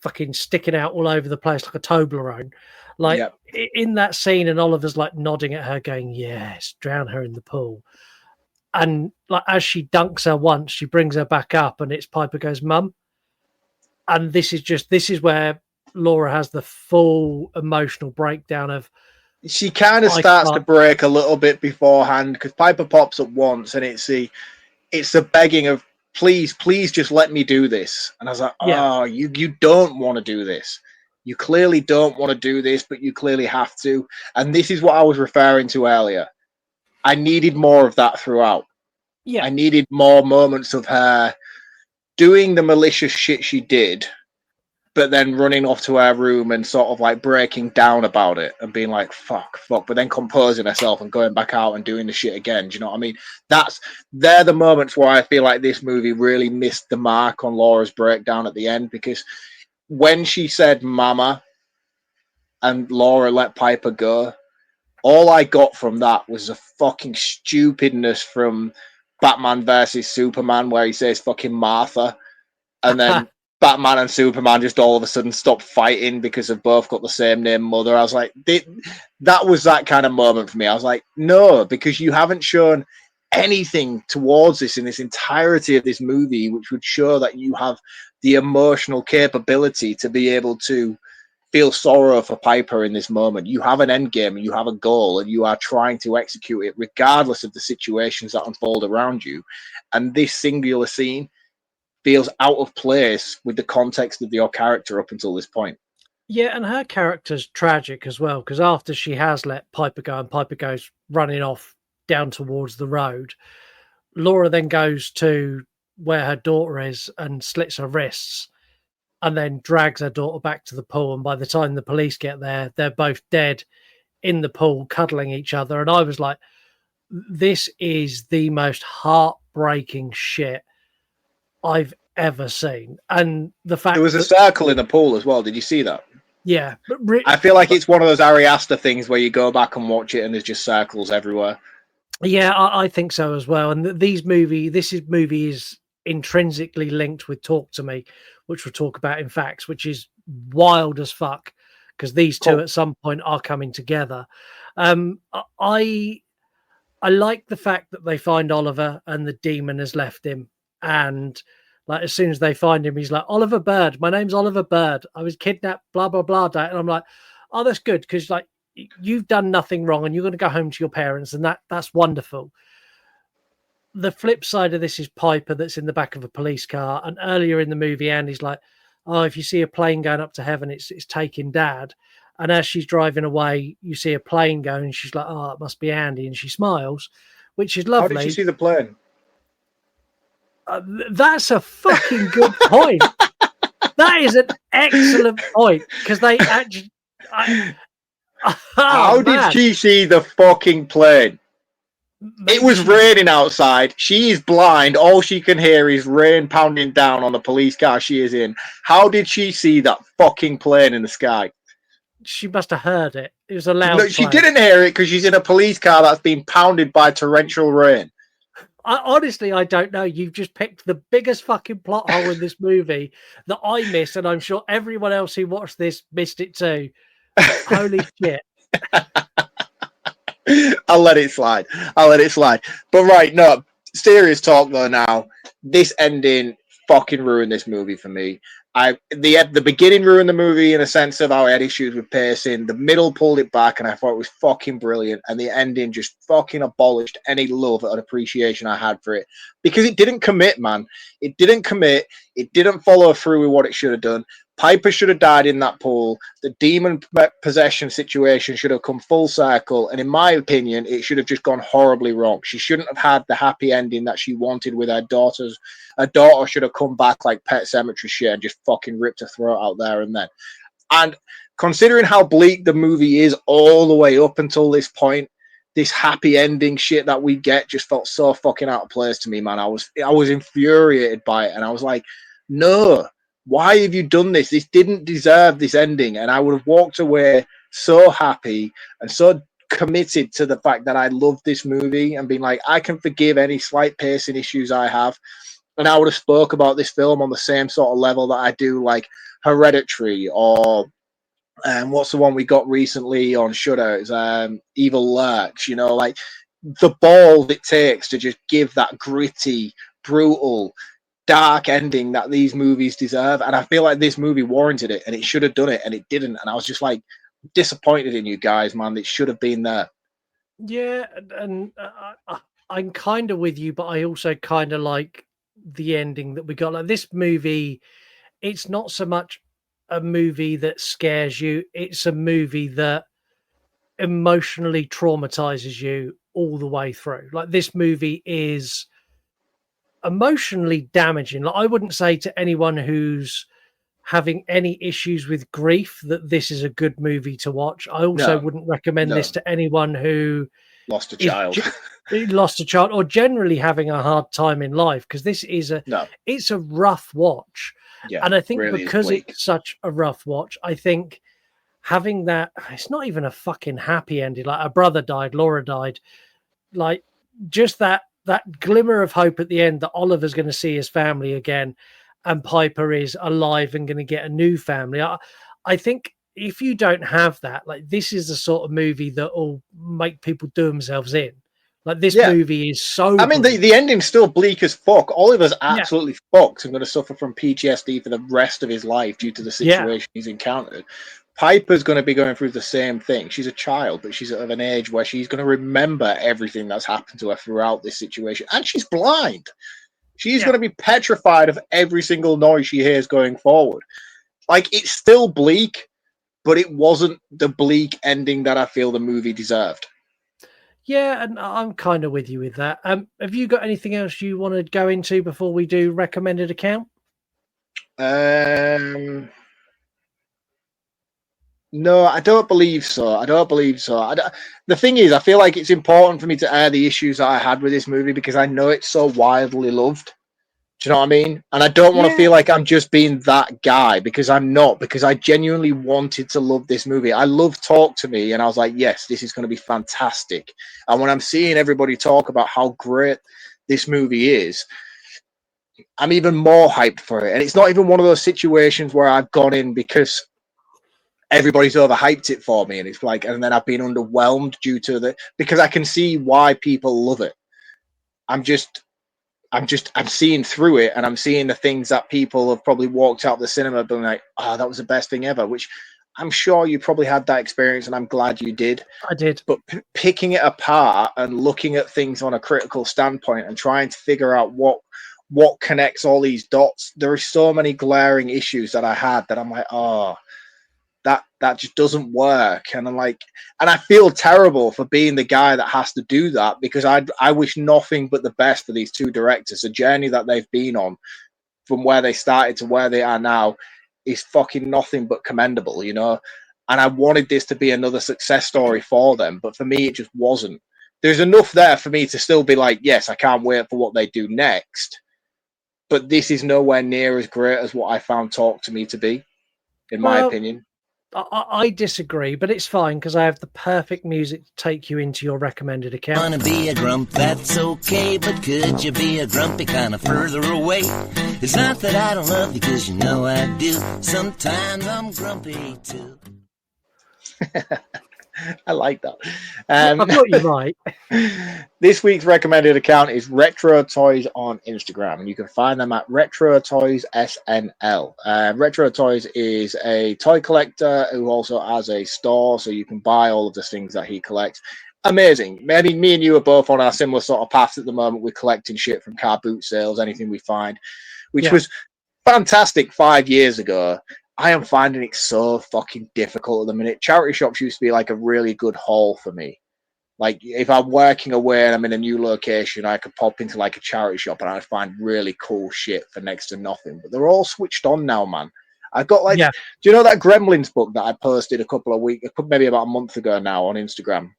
fucking sticking out all over the place like a Toblerone. Like, in that scene, and Oliver's like nodding at her, going, "Yes, drown her in the pool." And like, as she dunks her once, she brings her back up, and it's Piper goes, "Mum." And this is where Laura has the full emotional breakdown of. She kind of starts to break a little bit beforehand, because Piper pops up once, and it's the begging of, please just let me do this. And I was like, oh, you don't want to do this. You clearly don't want to do this, but you clearly have to. And this is what I was referring to earlier. I needed more of that throughout. Yeah. I needed more moments of her doing the malicious shit she did, but then running off to her room and sort of like breaking down about it and being like, fuck, but then composing herself and going back out and doing the shit again. Do you know what I mean? They're the moments where I feel like this movie really missed the mark on Laura's breakdown at the end, because when she said mama and Laura let Piper go, all I got from that was a fucking stupidness from Batman versus Superman, where he says fucking Martha, and then Batman and Superman just all of a sudden stop fighting because they've both got the same name, Mother. I was like, that was that kind of moment for me. I was like, no, because you haven't shown anything towards this in this entirety of this movie, which would show that you have the emotional capability to be able to feel sorrow for Piper in this moment. You have an end game, and you have a goal, and you are trying to execute it regardless of the situations that unfold around you. And this singular scene feels out of place with the context of your character up until this point. Yeah, and her character's tragic as well, because after she has let Piper go and Piper goes running off down towards the road, Laura then goes to where her daughter is and slits her wrists, and then drags her daughter back to the pool. And by the time the police get there, they're both dead in the pool, cuddling each other. And I was like, this is the most heartbreaking shit I've ever seen. And the fact There was a that, circle in the pool as well. Did you see that? yeah, I feel like it's one of those Ari Aster things where you go back and watch it and there's just circles everywhere. yeah, I think so as well. And this movie is intrinsically linked with Talk to Me, which we'll talk about in facts, which is wild as fuck because these two Cool. at some point are coming together. I like the fact that they find Oliver and the demon has left him, and like as soon as they find him, he's like, Oliver Bird, my name's Oliver Bird. I was kidnapped, blah blah blah. And I'm like, oh, that's good because like you've done nothing wrong, and you're going to go home to your parents, and that's wonderful. The flip side of this is Piper that's in the back of a police car, and earlier in the movie, Andy's like, oh, if you see a plane going up to heaven, it's taking Dad. And as she's driving away, you see a plane go, and she's like, oh, it must be Andy. And she smiles, which is lovely. How did you see the plane? That's a fucking good point. That is an excellent point because they actually. How did she see the fucking plane? Maybe it was raining outside. She is blind. All she can hear is rain pounding down on the police car she is in. How did she see that fucking plane in the sky? She must have heard it. It was a loud No, she plane. didn't hear it because she's in a police car that's been pounded by torrential rain. Honestly, I don't know. You've just picked the biggest fucking plot hole in this movie that I missed, and I'm sure everyone else who watched this missed it too. Holy shit. I'll let it slide. But right, no, serious talk though now. This ending fucking ruined this movie for me. The beginning ruined the movie in a sense of how I had issues with pacing. The middle pulled it back and I thought it was fucking brilliant. And the ending just fucking abolished any love and appreciation I had for it. Because it didn't commit, man. It didn't commit. It didn't follow through with what it should have done. Piper should have died in that pool. The demon possession situation should have come full circle. And in my opinion, it should have just gone horribly wrong. She shouldn't have had the happy ending that she wanted with her daughters. Her daughter should have come back like Pet Sematary shit and just fucking ripped her throat out there and then. And considering how bleak the movie is all the way up until this point, this happy ending shit that we get just felt so fucking out of place to me, man. I was infuriated by it. And I was like, no. Why have you done this? This didn't deserve this ending. And I would have walked away so happy and so committed to the fact that I loved this movie and been like, I can forgive any slight pacing issues I have. And I would have spoke about this film on the same sort of level that I do like Hereditary or what's the one we got recently on Shudder? It's Evil Lurks, you know, like the balls it takes to just give that gritty, brutal, dark ending that these movies deserve. And I feel like this movie warranted it and it should have done it and it didn't. And I was just like disappointed in you guys, man. It should have been there. Yeah, and I'm kind of with you, but I also kind of like the ending that we got. Like this movie, it's not so much a movie that scares you, it's a movie that emotionally traumatizes you all the way through. Like this movie is emotionally damaging. Like I wouldn't say to anyone who's having any issues with grief that this is a good movie to watch. I also wouldn't recommend this to anyone who lost a child or generally having a hard time in life, because this is it's a rough watch. And I think really because it's such a rough watch, I think having that, it's not even a fucking happy ending. Like her brother died, Laura died, like just that glimmer of hope at the end that Oliver's going to see his family again and Piper is alive and going to get a new family. I think if you don't have that, like this is the sort of movie that will make people do themselves in. Like this movie is so... I mean, the ending's still bleak as fuck. Oliver's absolutely fucked and going to suffer from PTSD for the rest of his life due to the situation he's encountered. Piper's going to be going through the same thing. She's a child, but she's of an age where she's going to remember everything that's happened to her throughout this situation. And she's blind. She's going to be petrified of every single noise she hears going forward. Like, it's still bleak, but it wasn't the bleak ending that I feel the movie deserved. Yeah, and I'm kind of with you with that. Have you got anything else you want to go into before we do recommended account? No, I don't believe so. The thing is, I feel like it's important for me to air the issues that I had with this movie because I know it's so widely loved. Do you know what I mean? And I don't want to feel like I'm just being that guy, because I'm not, because I genuinely wanted to love this movie. I love Talk to Me, and I was like, yes, this is going to be fantastic. And when I'm seeing everybody talk about how great this movie is, I'm even more hyped for it. And it's not even one of those situations where I've gone in because everybody's overhyped it for me, and it's like, and then I've been underwhelmed due to the, because I can see why people love it. I'm seeing through it, and I'm seeing the things that people have probably walked out of the cinema being like, oh, that was the best thing ever, which I'm sure you probably had that experience, and I'm glad you did. I did. But picking it apart and looking at things on a critical standpoint and trying to figure out what connects all these dots, there are so many glaring issues that I had that I'm like, oh, that just doesn't work. And I'm like, and I feel terrible for being the guy that has to do that, because I wish nothing but the best for these two directors. The journey that they've been on from where they started to where they are now is fucking nothing but commendable, you know? And I wanted this to be another success story for them, but for me, it just wasn't. There's enough there for me to still be like, yes, I can't wait for what they do next. But this is nowhere near as great as what I found Talk to Me to be, in my opinion. I disagree, but it's fine because I have the perfect music to take you into your recommended account. Wanna be a grump, that's okay, but could you be a grumpy kind of further away? It's not that I don't love you, because you know I do. Sometimes I'm grumpy too. I like that. I thought you might. This week's recommended account is Retro Toys on Instagram, and you can find them at Retro Toys SNL. Retro Toys is a toy collector who also has a store, so you can buy all of the things that he collects. Amazing. Maybe me and you are both on our similar sort of paths at the moment. We're collecting shit from car boot sales, anything we find, which was fantastic 5 years ago. I am finding it so fucking difficult at the minute. Charity shops used to be like a really good haul for me. Like if I'm working away and I'm in a new location, I could pop into like a charity shop and I'd find really cool shit for next to nothing. But they're all switched on now, man. I've got like, do you know that Gremlins book that I posted a couple of weeks, maybe about a month ago now on Instagram?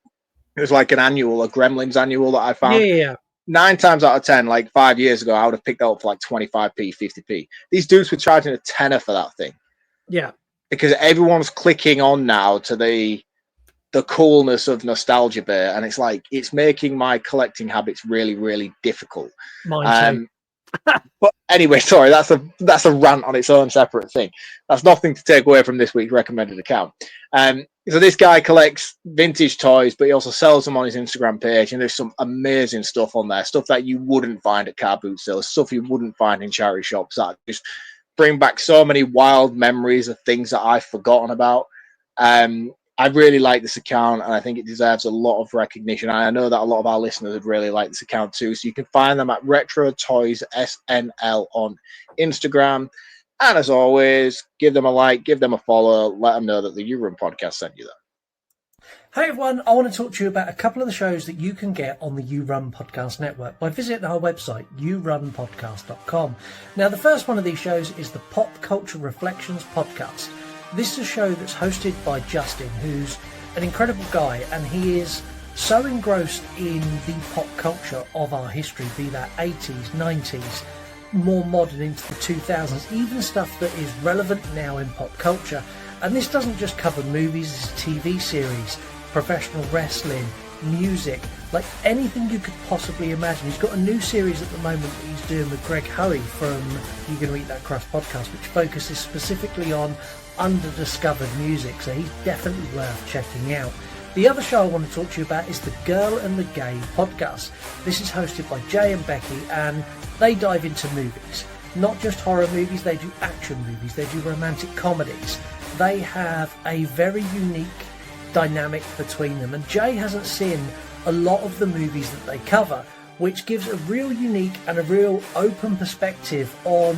It was like an annual, a Gremlins annual that I found. Yeah. 9 times out of 10, like 5 years ago, I would have picked that up for like 25p, 50p. These dudes were charging a tenner for that thing. Yeah, because everyone's clicking on now to the coolness of Nostalgia Bear, and it's like it's making my collecting habits really, really difficult. Mine too. But anyway, sorry, that's a rant on its own separate thing. That's nothing to take away from this week's recommended account. So this guy collects vintage toys, but he also sells them on his Instagram page, and there's some amazing stuff on there, stuff that you wouldn't find at car boot sales, stuff you wouldn't find in charity shops, that just bring back so many wild memories of things that I've forgotten about. I really like this account, and I think it deserves a lot of recognition. I know that a lot of our listeners would really like this account too. So you can find them at Retro Toys SNL on Instagram. And as always, give them a like, give them a follow, let them know that the You Run podcast sent you there. Hey everyone, I want to talk to you about a couple of the shows that you can get on the You Run Podcast Network by visiting our website, yourunpodcast.com. Now, the first one of these shows is the Pop Culture Reflections podcast. This is a show that's hosted by Justin, who's an incredible guy, and he is so engrossed in the pop culture of our history, be that 80s, 90s, more modern into the 2000s, even stuff that is relevant now in pop culture. And this doesn't just cover movies, it's TV series, professional wrestling, music, like anything you could possibly imagine. He's got a new series at the moment that he's doing with Greg Hoey from You Gonna Eat That Crust podcast, which focuses specifically on under-discovered music, so he's definitely worth checking out. The other show I want to talk to you about is the Girl and the Gay podcast. This is hosted by Jay and Becky, and they dive into movies. Not just horror movies, they do action movies, they do romantic comedies. They have a very unique dynamic between them, and Jay hasn't seen a lot of the movies that they cover, which gives a real unique and a real open perspective on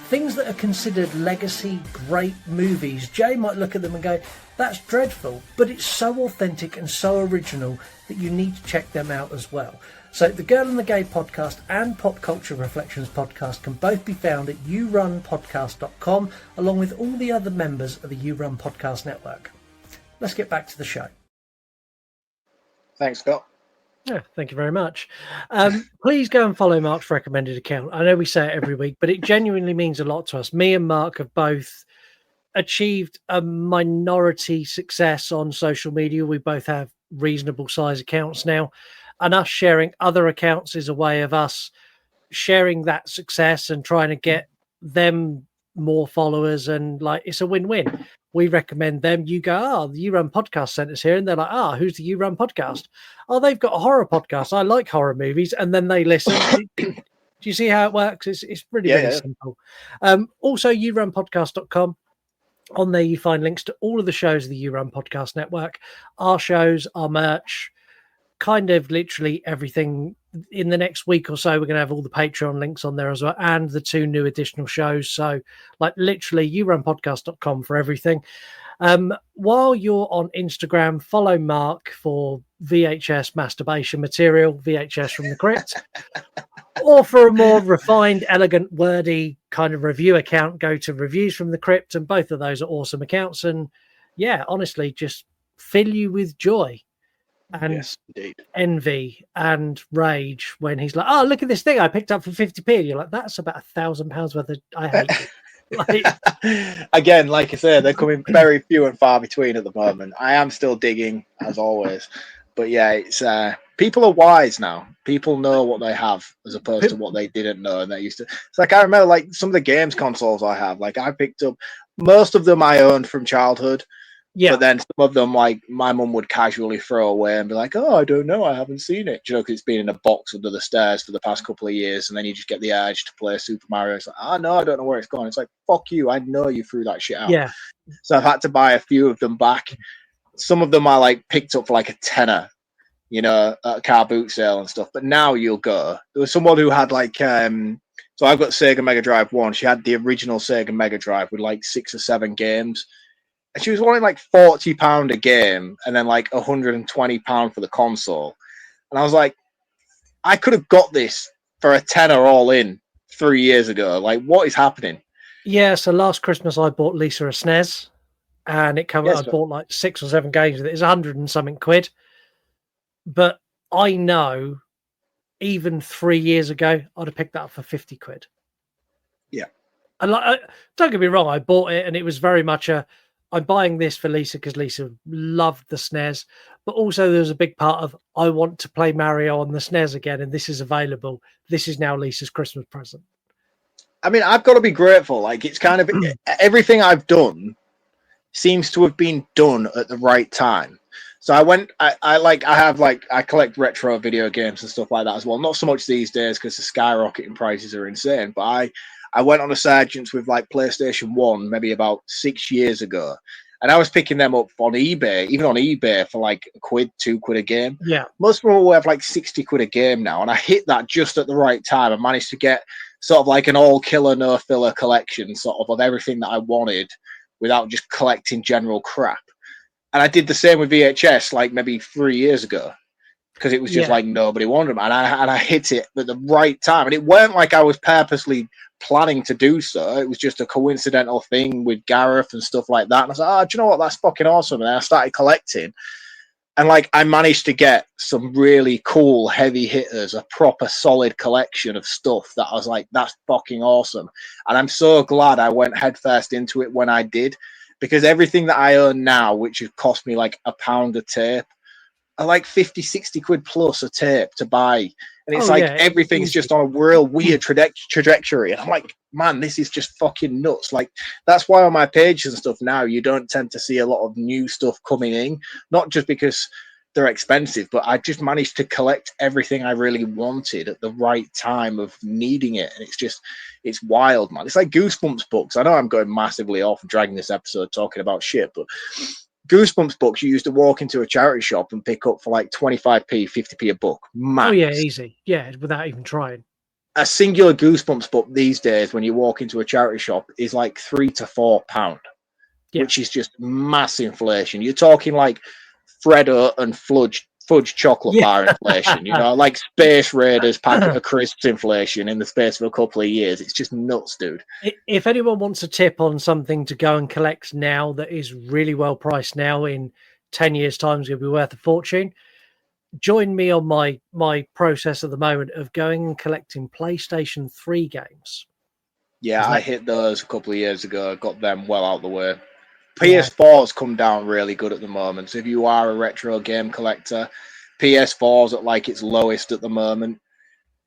things that are considered legacy great movies. Jay might look at them and go, that's dreadful, but it's so authentic and so original that you need to check them out as well. So the Girl and the Gay podcast and Pop Culture Reflections podcast can both be found at yourunpodcast.com, along with all the other members of the You Run Podcast Network. Let's get back to the show. Thanks, Scott. Yeah, thank you very much. Please go and follow Mark's recommended account. I know we say it every week, but it genuinely means a lot to us. Me and Mark have both achieved a minority success on social media. We both have reasonable size accounts now, and us sharing other accounts is a way of us sharing that success and trying to get them more followers. And like, it's a win-win. We recommend them. You go, the You Run Podcast Center's here, and they're like, who's the You Run Podcast? Oh, they've got a horror podcast. I like horror movies, and then they listen. Do you see how it works? It's really simple. Also, yourunpodcast.com. On there, you find links to all of the shows of the You Run Podcast Network, our shows, our merch, kind of literally everything. In the next week or so, we're going to have all the Patreon links on there as well, and the 2 new additional shows. So, like, literally, yourunpodcast.com for everything. While you're on Instagram, follow Mark for VHS masturbation material, VHS from the Crypt. Or for a more refined, elegant, wordy kind of review account, go to Reviews from the Crypt, and both of those are awesome accounts. And yeah, honestly, just fill you with joy and envy and rage when he's like, "Oh, look at this thing I picked up for 50p." And you're like, "That's about £1,000 worth of." I hate you. Like... Again, like I said, they're coming very few and far between at the moment. I am still digging as always, but yeah, it's people are wise now. People know what they have as opposed to what they didn't know, and they used to. It's like I remember, like some of the games consoles I have. Like I picked up most of them I owned from childhood. Yeah. But then some of them, like my mum would casually throw away and be like, "Oh, I don't know, I haven't seen it." You know, because it's been in a box under the stairs for the past couple of years, and then you just get the urge to play Super Mario. It's like, "Oh no, I don't know where it's gone." It's like, "Fuck you! I know you threw that shit out." Yeah. So I've had to buy a few of them back. Some of them I like picked up for like a tenner, you know, at a car boot sale and stuff. But now you'll go. There was someone who had like, so I've got Sega Mega Drive 1. She had the original Sega Mega Drive with like 6 or 7 games. And she was wanting like £40 a game and then like £120 for the console. And I was like, I could have got this for a tenner all in 3 years ago. Like, what is happening? Yeah, so last Christmas I bought Lisa a SNES, and it came. I bought like 6 or 7 games with it. It's 100 and something quid. But I know even 3 years ago, I'd have picked that up for 50 quid. Yeah. And like, don't get me wrong, I bought it and it was very much I'm buying this for Lisa because Lisa loved the SNES, but also there was a big part of I want to play Mario on the SNES again, and this is available. This is now Lisa's Christmas present. I mean, I've got to be grateful. Like, it's kind of everything I've done seems to have been done at the right time. So I collect retro video games and stuff like that as well. Not so much these days because the skyrocketing prices are insane, but I went on a Sergeants with like PlayStation 1 maybe about 6 years ago, and I was picking them up on eBay, even on eBay for like £1, £2 a game. Yeah. Most people will have like 60 quid a game now, and I hit that just at the right time. I managed to get sort of like an all killer, no filler collection sort of everything that I wanted without just collecting general crap. And I did the same with VHS like maybe 3 years ago, because it was just like nobody wanted them, and I hit it at the right time. And it weren't like I was purposely planning to do so. It was just a coincidental thing with Gareth and stuff like that. And I was like, do you know what? That's fucking awesome. And I started collecting. And like I managed to get some really cool heavy hitters, a proper solid collection of stuff that I was like, that's fucking awesome. And I'm so glad I went headfirst into it when I did, because everything that I own now, which has cost me like £1 a tape, are like 50, 60 quid plus a tape to buy. And it's everything's just on a real weird trajectory. And I'm like, man, this is just fucking nuts. Like, that's why on my pages and stuff now, you don't tend to see a lot of new stuff coming in, not just because they're expensive, but I just managed to collect everything I really wanted at the right time of needing it. And it's wild, man. It's like Goosebumps books. I know I'm going massively off and dragging this episode talking about shit, but Goosebumps books you used to walk into a charity shop and pick up for like 25p, 50p a book. Max. Oh yeah, easy. Yeah, without even trying. A singular Goosebumps book these days, when you walk into a charity shop, is like £3 to £4, which is just mass inflation. You're talking like Freddo and Fudge chocolate bar inflation, you know, like Space Raiders packet of crisps inflation in the space of a couple of years. It's just nuts, dude. If anyone wants a tip on something to go and collect now that is really well priced now, in 10 years' time is going to be worth a fortune, join me on my process at the moment of going and collecting PlayStation 3 games. Yeah, I hit those a couple of years ago. Got them well out of the way. Yeah. PS4's come down really good at the moment. So if you are a retro game collector, PS4's at like its lowest at the moment.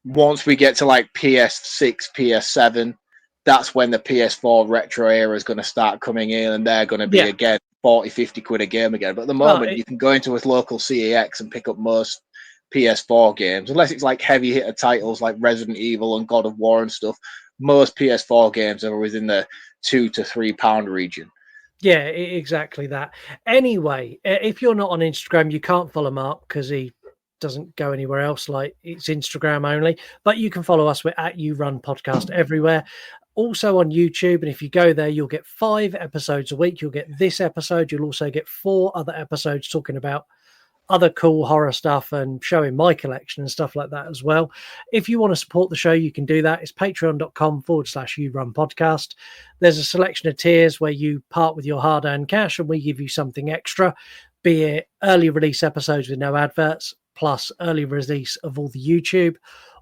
Once we get to like PS6, PS7, that's when the PS4 retro era is going to start coming in, and they're going to be again 40, 50 quid a game again. But at the moment, you can go into a local CEX and pick up most PS4 games, unless it's like heavy hitter titles like Resident Evil and God of War and stuff. Most PS4 games are within the £2 to £3 region. Yeah, exactly that. Anyway, if you're not on Instagram, you can't follow Mark because he doesn't go anywhere else. Like, it's Instagram only, but you can follow us. We're at You Run Podcast everywhere. Also on YouTube, and if you go there, you'll get 5 episodes a week. You'll get this episode. You'll also get 4 other episodes talking about other cool horror stuff and showing my collection and stuff like that as well. If you want to support the show, you can do that. It's patreon.com/You Run Podcast. There's a selection of tiers where you part with your hard-earned cash and we give you something extra, be it early release episodes with no adverts, plus early release of all the YouTube,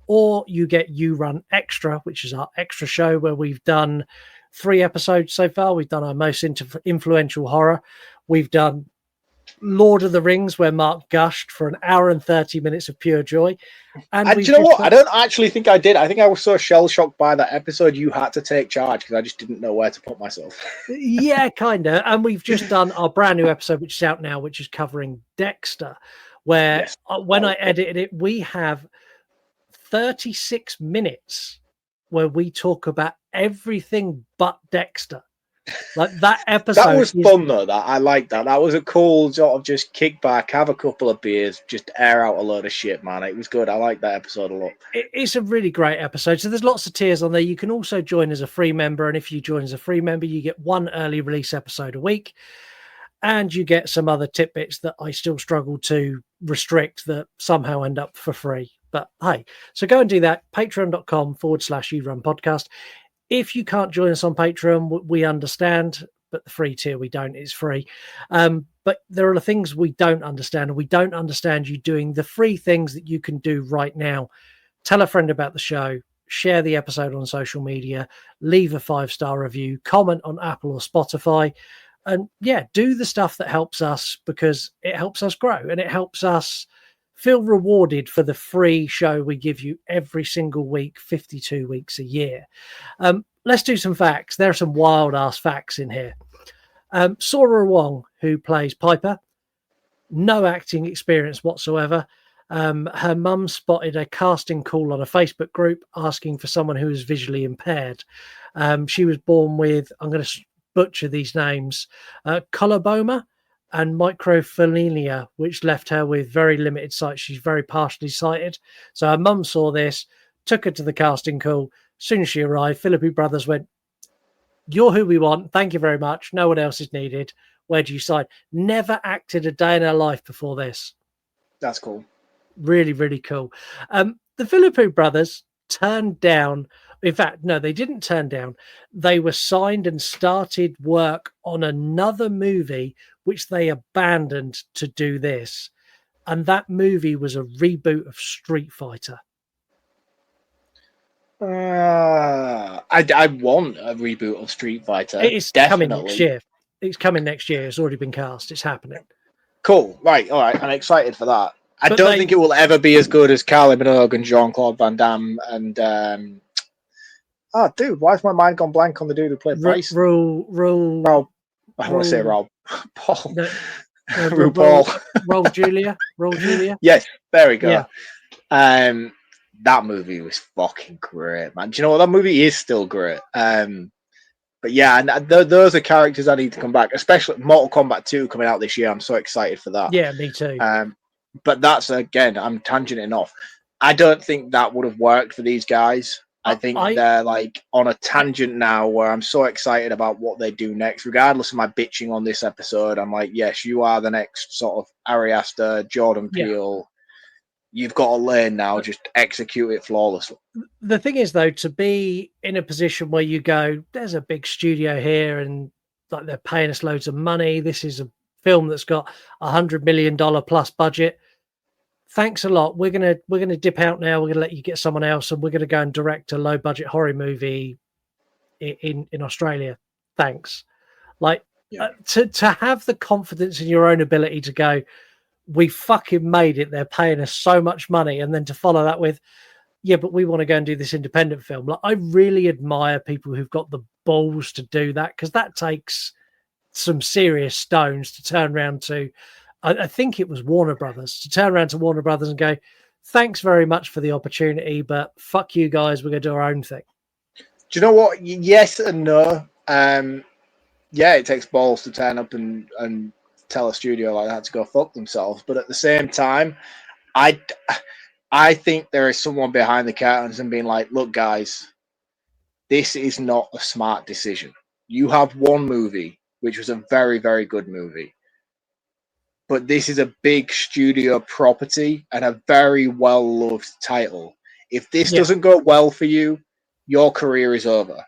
or you get You Run Extra, which is our extra show where we've done 3 episodes so far. We've done our most influential horror. We've done Lord of the Rings, where Mark gushed for an hour and 30 minutes of pure joy. And do you know what? I don't actually think I did. I think I was so shell-shocked by that episode you had to take charge because I just didn't know where to put myself. Yeah, kind of. And we've just done our brand new episode, which is out now, which is covering Dexter, where when I edited it, we have 36 minutes where we talk about everything but Dexter. Like that episode. That was fun though. That I like that. That was a cool sort of just kick back, have a couple of beers, just air out a load of shit, man. It was good. I like that episode a lot. It's a really great episode. So there's lots of tiers on there. You can also join as a free member, and if you join as a free member, you get 1 early release episode a week, and you get some other tidbits that I still struggle to restrict that somehow end up for free. But hey, so go and do that. Patreon.com/You Run Podcast. If you can't join us on Patreon, we understand, but the free tier, we don't. It's free. But there are things we don't understand, and we don't understand you doing the free things that you can do right now. Tell a friend about the show, share the episode on social media, leave a 5-star review, comment on Apple or Spotify, and do the stuff that helps us, because it helps us grow and it helps us feel rewarded for the free show we give you every single week, 52 weeks a year. Let's do some facts. There are some wild ass facts in here. Sora Wong, who plays Piper, no acting experience whatsoever. Her mum spotted a casting call on a Facebook group asking for someone who is visually impaired. She was born with, I'm going to butcher these names, coloboma and microphilia, which left her with very limited sight. She's very partially sighted. So her mum saw this, took her to the casting call. As soon as she arrived, Philippou brothers went, "You're who we want. Thank you very much. No one else is needed. Where do you sign?" Never acted a day in her life before this. That's cool. Really, really cool. The Philippou brothers turned down. In fact, no, they didn't turn down. They were signed and started work on another movie, which they abandoned to do this. And that movie was a reboot of Street Fighter. I want a reboot of Street Fighter. It's definitely coming next year. It's coming next year. It's already been cast. It's happening. Cool. Right. All right. I'm excited for that. I don't think it will ever be as good as Kylie Minogue and Jean-Claude Van Damme and oh, dude, why has my mind gone blank on the dude who played Bryce? Rob. I want to say Rob. Paul. No, RuPaul. Roll Julia. Roll Julia. Yes, there we go. Yeah. That movie was fucking great, man. Do you know what? That movie is still great. But yeah, and those are characters I need to come back, especially Mortal Kombat 2 coming out this year. I'm so excited for that. Yeah, me too. But that's, again, I'm tangenting off. I don't think that would have worked for these guys. I think they're like on a tangent now where I'm so excited about what they do next. Regardless of my bitching on this episode, I'm like, yes, you are the next sort of Ari Aster, Jordan Peele. You've got a lane now, just execute it flawlessly. The thing is, though, to be in a position where you go, there's a big studio here and like they're paying us loads of money. This is a film that's got $100 million plus budget. thanks a lot. We're gonna dip out now. We're gonna let you get someone else, and we're gonna go and direct a low budget horror movie in Australia. Thanks. Like to have the confidence in your own ability to go, we fucking made it. They're paying us so much money, and then to follow that with, yeah, but we want to go and do this independent film. Like, I really admire people who've got the balls to do that, because that takes some serious stones to turn around to. I think it was Warner Brothers, to turn around to Warner Brothers and go, thanks very much for the opportunity, but fuck you guys, we're going to do our own thing. Do you know what? Yes and no. Yeah, it takes balls to turn up and tell a studio like that to go fuck themselves. But at the same time, I think there is someone behind the curtains and being like, look, guys, this is not a smart decision. You have one movie, which was a very, very good movie. But this is a big studio property and a very well-loved title. If this doesn't go well for you, your career is over.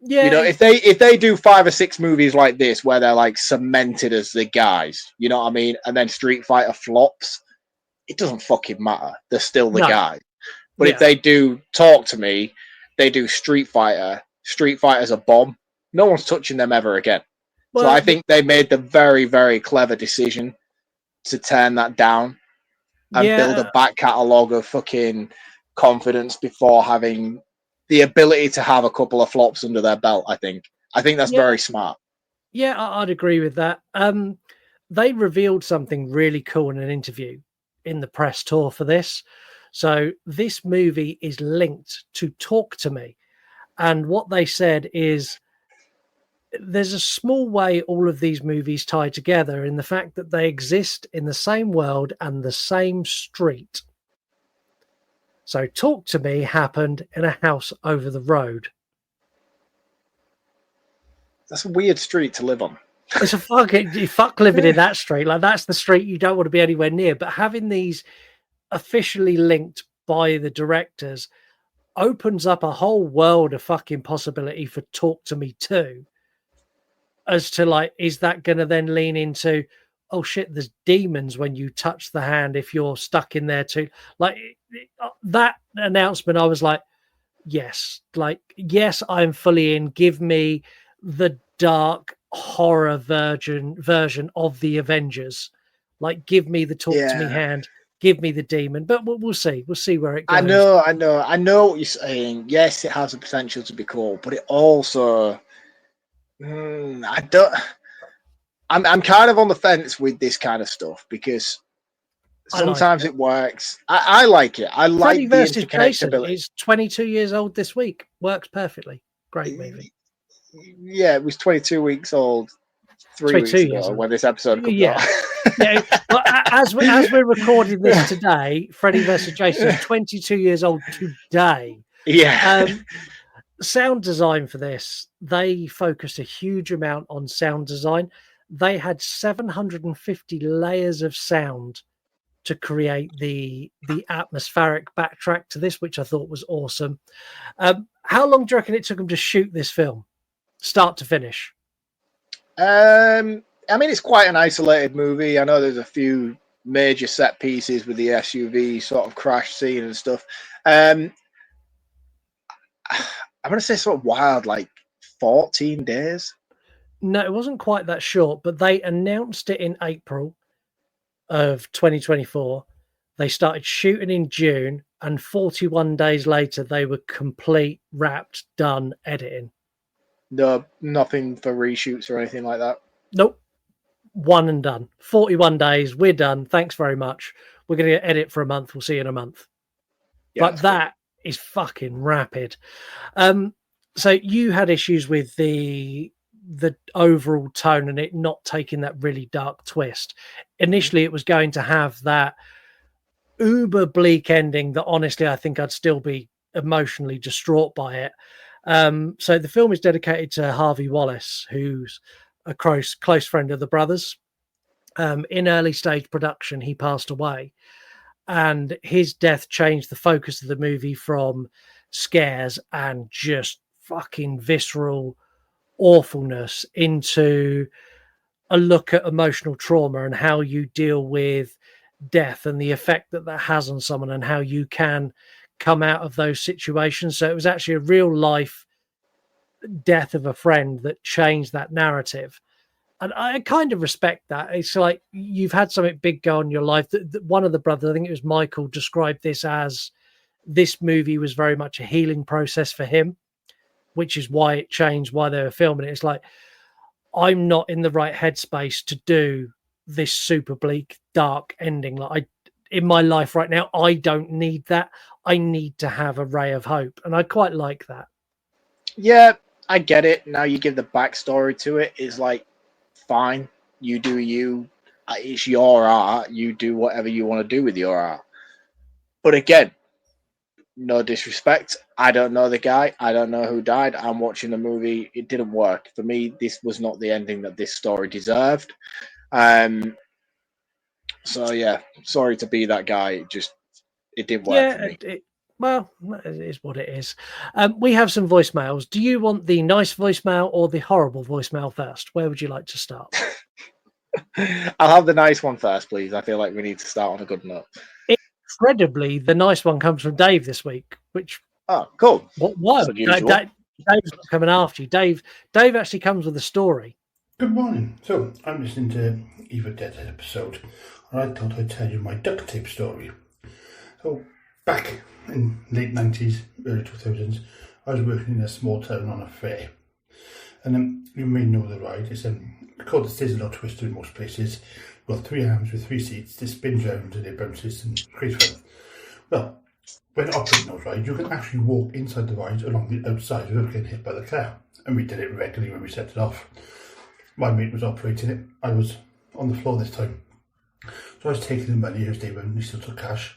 Yeah, you know, if they do 5 or 6 movies like this where they're like cemented as the guys, you know what I mean, and then Street Fighter flops, it doesn't fucking matter. They're still the guys. But if they do Talk to Me, they do Street Fighter. Street Fighter's a bomb. No one's touching them ever again. Well, so I think they made the very, very clever decision to turn that down and build a back catalogue of fucking confidence before having the ability to have a couple of flops under their belt. I think that's very smart. Yeah, I'd agree with that. They revealed something really cool in an interview in the press tour for this. So this movie is linked to Talk to Me. And what they said is there's a small way all of these movies tie together in the fact that they exist in the same world and the same street. So Talk to Me happened in a house over the road. That's a weird street to live on. It's a fuck living in that street. Like, that's the street you don't want to be anywhere near. But having these officially linked by the directors opens up a whole world of fucking possibility for Talk to Me too. As to, like, is that going to then lean into, oh shit, there's demons when you touch the hand if you're stuck in there too. Like, that announcement, I was like, yes, I'm fully in. Give me the dark horror version of the Avengers. Like, give me the Talk to Me hand, give me the demon. But we'll see. We'll see where it goes. I know what you're saying. Yes, it has the potential to be cool, but it also I'm kind of on the fence with this kind of stuff because sometimes it works. I like it. I like Freddy versus Jason is 22 years old this week. Works perfectly. Great movie. Yeah, it was 22 weeks old 3 weeks ago when this episode comes out. Yeah. Well, as we're recording this today, Freddy versus Jason is 22 years old today. Yeah. Sound design for this, they focused a huge amount on sound design. They had 750 layers of sound to create the atmospheric backtrack to this, which I thought was awesome. How long do you reckon it took them to shoot this film, start to finish? I mean, it's quite an isolated movie. I know there's a few major set pieces with the SUV sort of crash scene and stuff. I'm going to say sort of wild, like 14 days. No, it wasn't quite that short, but they announced it in April of 2024. They started shooting in June, and 41 days later, they were complete, wrapped, done editing. No, nothing for reshoots or anything like that? Nope. One and done. 41 days, we're done. Thanks very much. We're going to edit for a month. We'll see you in a month. Yeah, but that is fucking rapid. So you had issues with the overall tone and it not taking that really dark twist. Initially, it was going to have that uber bleak ending that honestly I think I'd still be emotionally distraught by it. So the film is dedicated to Harvey Wallace, who's a close friend of the brothers. In early stage production, he passed away. And his death changed the focus of the movie from scares and just fucking visceral awfulness into a look at emotional trauma and how you deal with death and the effect that that has on someone and how you can come out of those situations. So it was actually a real life death of a friend that changed that narrative. And I kind of respect that. It's like you've had something big go on in your life. One of the brothers, I think it was Michael, described this as this movie was very much a healing process for him, which is why it changed, why they were filming it. It's like, I'm not in the right headspace to do this super bleak, dark ending. Like in my life right now, I don't need that. I need to have a ray of hope. And I quite like that. Yeah, I get it. Now you give the backstory to it. It's like, fine, you do you. It's your art. You do whatever you want to do with your art. But again, no disrespect. I don't know the guy. I don't know who died. I'm watching the movie. It didn't work. For me, this was not the ending that this story deserved. So yeah, sorry to be that guy. It didn't work for me. Well, it is what it is. We have some voicemails. Do you want the nice voicemail or the horrible voicemail first? Where would you like to start? I'll have the nice one first, please. I feel like we need to start on a good note. Incredibly, the nice one comes from Dave this week, which... Oh, cool. What? Dave's not coming after you. Dave actually comes with a story. Good morning. So, I'm listening to Evil Dead episode, and I thought I'd tell you my duct tape story. So, back in late 90s, early 2000s, I was working in a small town on a fair. And you may know the ride. It's called the Sizzle or Twister in most places. You've got 3 arms with 3 seats. They spin round and it bounces and great fun. Well, when operating those rides, you can actually walk inside the ride along the outside without getting hit by the car. And we did it regularly when we set it off. My mate was operating it. I was on the floor this time. So I was taking the money as they were, and he still took cash.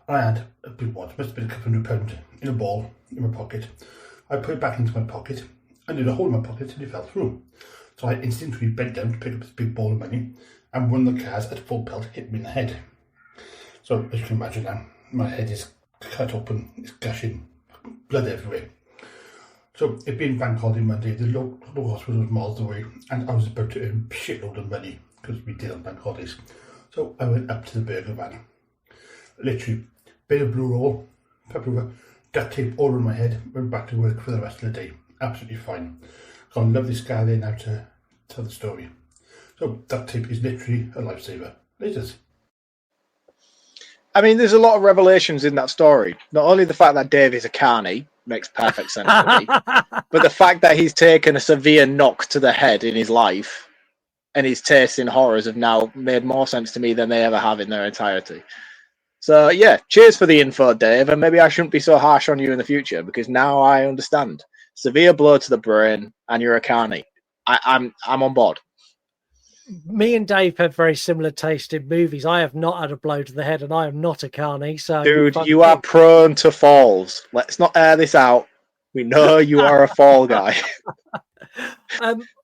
I had a big wad, must have been a couple £100 in a ball in my pocket. I put it back into my pocket and did a hole in my pocket and it fell through. So I instinctively bent down to pick up this big ball of money, and one of the cars at full pelt hit me in the head. So as you can imagine now, my head is cut open, it's gushing, blood everywhere. So it being bank holiday Monday, the local hospital was miles away, and I was about to earn a shitload of money because we did on bank holidays. So I went up to the burger van. Literally, bit of blue roll, pepper over, duct tape all over my head, went back to work for the rest of the day. Absolutely fine. Got a lovely scar there now to tell the story. So duct tape is literally a lifesaver. Laters. I mean, there's a lot of revelations in that story. Not only the fact that Dave is a carny makes perfect sense to me, but the fact that he's taken a severe knock to the head in his life and his tastes in horrors have now made more sense to me than they ever have in their entirety. So yeah, cheers for the info, Dave, and maybe I shouldn't be so harsh on you in the future because now I understand. Severe blow to the brain and you're a carny. I'm on board. Me and Dave have very similar taste in movies. I have not had a blow to the head and I am not a carny. So dude, you are prone to falls. Let's not air this out. We know you are a fall guy.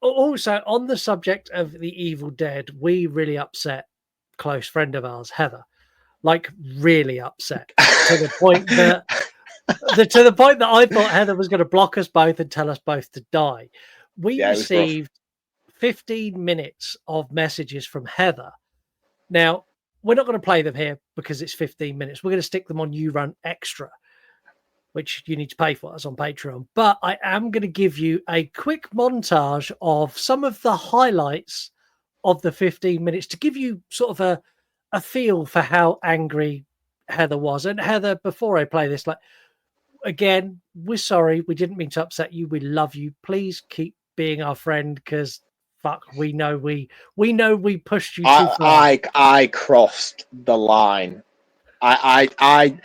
Also, on the subject of the Evil Dead, we really upset a close friend of ours, Heather. Like really upset to the point that I thought Heather was going to block us both and tell us both to die. We received 15 minutes of messages from Heather. Now, we're not going to play them here because it's 15 minutes. We're going to stick them on You Run Extra, which you need to pay for. That's on Patreon. But I am going to give you a quick montage of some of the highlights of the 15 minutes to give you sort of a feel for how angry Heather was. And Heather, before I play this, like, again, we're sorry. We didn't mean to upset you. We love you. Please keep being our friend because fuck, we know we pushed you too far. I crossed the line. I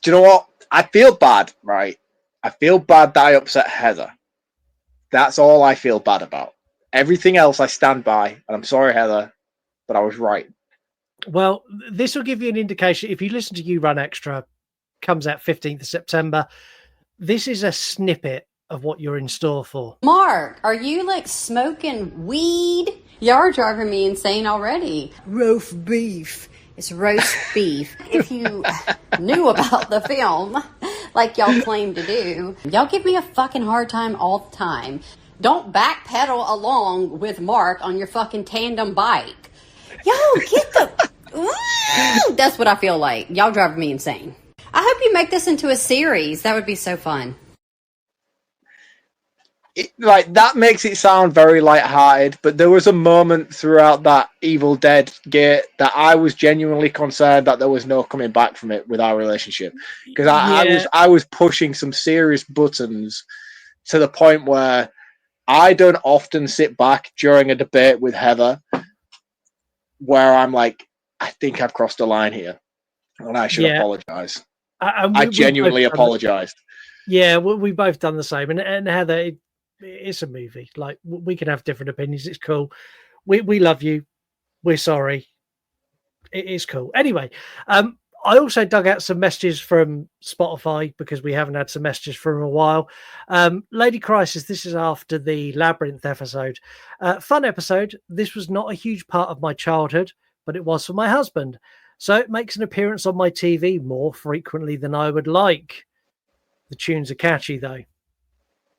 do you know what? I feel bad, right? I feel bad that I upset Heather. That's all I feel bad about. Everything else I stand by, and I'm sorry, Heather, but I was right. Well, this will give you an indication. If you listen to You Run Extra, comes out 15th of September. This is a snippet of what you're in store for. Mark, are you like smoking weed? You're driving me insane already. Roast beef. It's roast beef. If you knew about the film, like y'all claim to do, y'all give me a fucking hard time all the time. Don't backpedal along with Mark on your fucking tandem bike. Yo, get the Ooh, that's what I feel like. Y'all driving me insane. I hope you make this into a series. That would be so fun. That makes it sound very light-hearted, but there was a moment throughout that Evil Dead gate that I was genuinely concerned that there was no coming back from it with our relationship, because I was pushing some serious buttons to the point where I don't often sit back during a debate with Heather where I'm like, I think I've crossed a line here, and I should apologize. I genuinely apologized. Yeah, we both done the same, and Heather. It's a movie. Like, we can have different opinions. It's cool. We love you. We're sorry. It is cool. Anyway, I also dug out some messages from Spotify because we haven't had some messages for a while. Lady Crisis, this is after the Labyrinth episode. Fun episode. This was not a huge part of my childhood, but it was for my husband. So it makes an appearance on my TV more frequently than I would like. The tunes are catchy, though.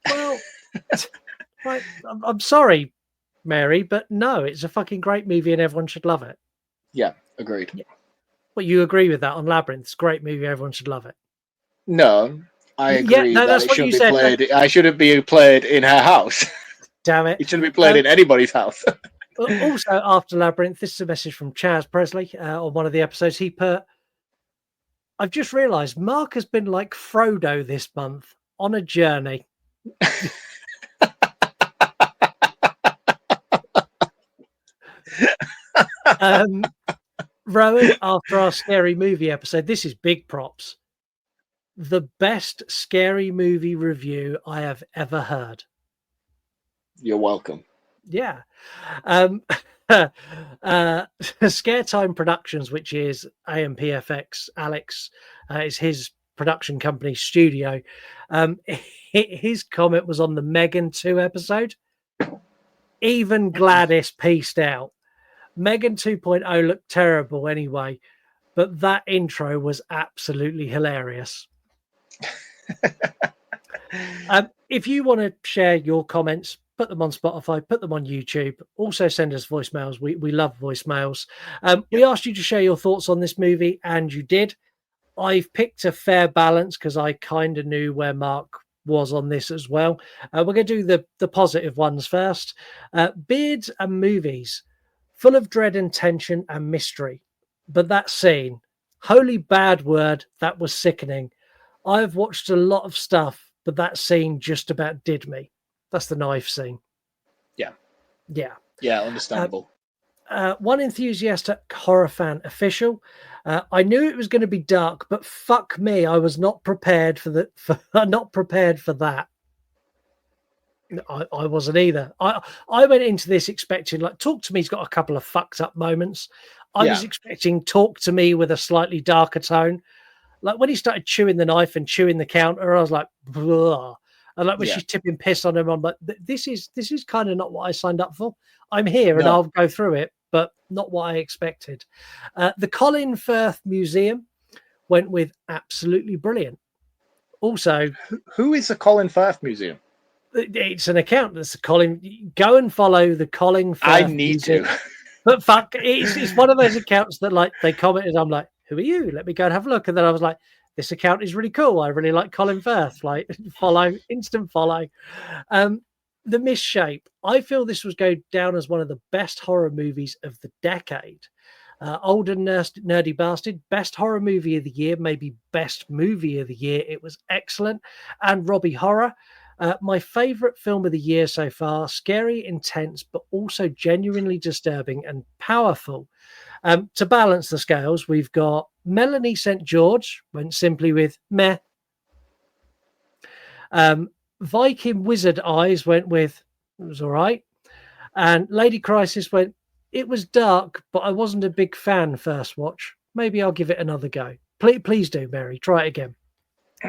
Well... I'm sorry, Mary, but no, it's a fucking great movie and everyone should love it. Yeah, agreed. Yeah. Well, you agree with that on Labyrinth? It's a great movie, everyone should love it. No, I agree that it shouldn't be said, played. I shouldn't be played in her house. Damn it! It shouldn't be played in anybody's house. Also, after Labyrinth, this is a message from Chaz Presley on one of the episodes. He put, "I've just realised Mark has been like Frodo this month on a journey." Rowan, after our scary movie episode, this is big props. The best scary movie review I have ever heard. You're welcome. Yeah. Scare Time Productions, which is AMPFX, Alex, is his production company studio. His comment was on the Megan 2 episode. Even Gladys pieced out. Megan 2.0 looked terrible anyway, but that intro was absolutely hilarious. If you want to share your comments, put them on Spotify, put them on YouTube. Also send us voicemails. We love voicemails. We asked you to share your thoughts on this movie, and you did. I've picked a fair balance because I kind of knew where Mark was on this as well. We're going to do the positive ones first. Beards and movies, full of dread and tension and mystery. But that scene, holy bad word, that was sickening. I've watched a lot of stuff, but that scene just about did me. That's the knife scene. Yeah. Yeah, understandable. One enthusiastic horror fan official. I knew it was going to be dark, but fuck me, I was not prepared for that. I wasn't either. I went into this expecting, like, Talk to Me's got a couple of fucked up moments. I was expecting Talk to Me with a slightly darker tone. Like when he started chewing the knife and chewing the counter, I was like, blah. And like when she's tipping piss on him, I'm like, this is kind of not what I signed up for. I'm here and I'll go through it, but not what I expected. The Colin Firth Museum went with absolutely brilliant. Also, who is the Colin Firth Museum? It's an account that's Colin. Go and follow the Colin Firth. I need Museum. to. But fuck, it's one of those accounts that like they commented. I'm like, who are you? Let me go and have a look. And then I was like, this account is really cool. I really like Colin Firth. Like, follow, instant follow. The Misshape. I feel this was go down as one of the best horror movies of the decade. Old and Nerdy Bastard, best horror movie of the year, maybe best movie of the year. It was excellent. And Robbie Horror. My favorite film of the year so far, scary, intense, but also genuinely disturbing and powerful. To balance the scales, we've got Melanie St. George, went simply with meh. Viking Wizard Eyes went with, it was all right. And Lady Crisis went, it was dark, but I wasn't a big fan first watch. Maybe I'll give it another go. Please do, Mary. Try it again.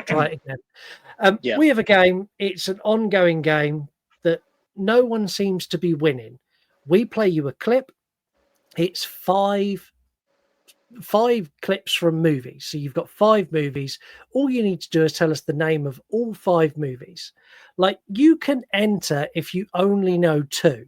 Try it again. We have a game. It's an ongoing game that no one seems to be winning. We play you a clip. It's five clips from movies. So you've got 5 movies. All you need to do is tell us the name of all 5 movies. Like, you can enter if you only know 2.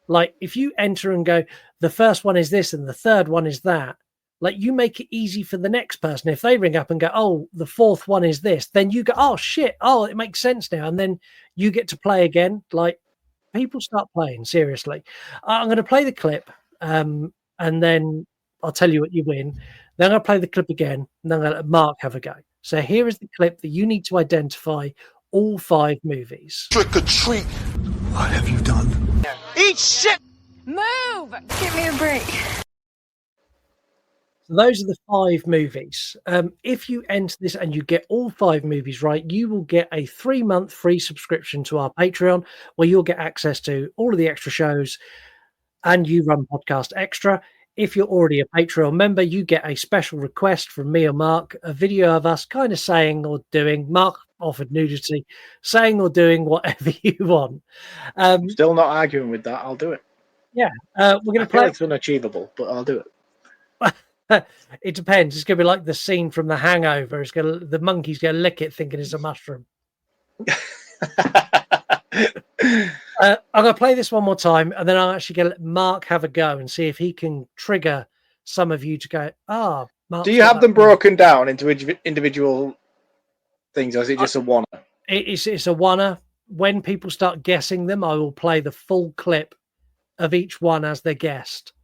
Like, if you enter and go, the first one is this and the third one is that, Like, you make it easy for the next person. If they ring up and go, oh, the fourth one is this, then you go, oh, shit. Oh, it makes sense now. And then you get to play again. Like, people start playing, seriously. I'm going to play the clip, and then I'll tell you what you win. Then I'll play the clip again, and then I'm going to let Mark have a go. So here is the clip that you need to identify all 5 movies. Trick or treat. What have you done? Eat shit! Move! Give me a break. So those are the 5 movies. If you enter this and you get all 5 movies right, you will get a 3-month free subscription to our Patreon, where you'll get access to all of the extra shows, and You Run Podcast Extra. If you're already a Patreon member, you get a special request from me or Mark, a video of us kind of saying or doing, Mark offered nudity, saying or doing whatever you want. Still not arguing with that. I'll do it. Yeah. We're going to play. It's unachievable, but I'll do it. It depends. It's going to be like the scene from The Hangover. The monkey's going to lick it thinking it's a mushroom. I'm going to play this one more time, and then I'm actually going to let Mark have a go and see if he can trigger some of you to go, Mark. Do you have them broken down into individual things, or is it just a one? It's a oneer. When people start guessing them, I will play the full clip of each one as they're guessed.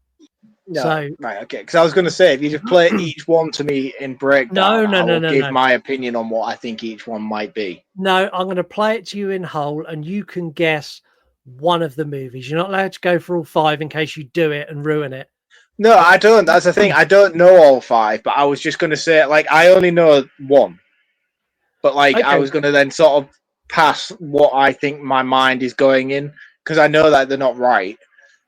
No, so, right, okay. Because I was going to say, if you just play each one to me in breakdown, I will give my opinion on what I think each one might be. No, I'm going to play it to you in whole, and you can guess one of the movies. You're not allowed to go for all 5 in case you do it and ruin it. No, I don't. That's the thing. I don't know all 5, but I was just going to say, like, I only know one. But, like, I was going to then sort of pass what I think my mind is going in, because I know that they're not right.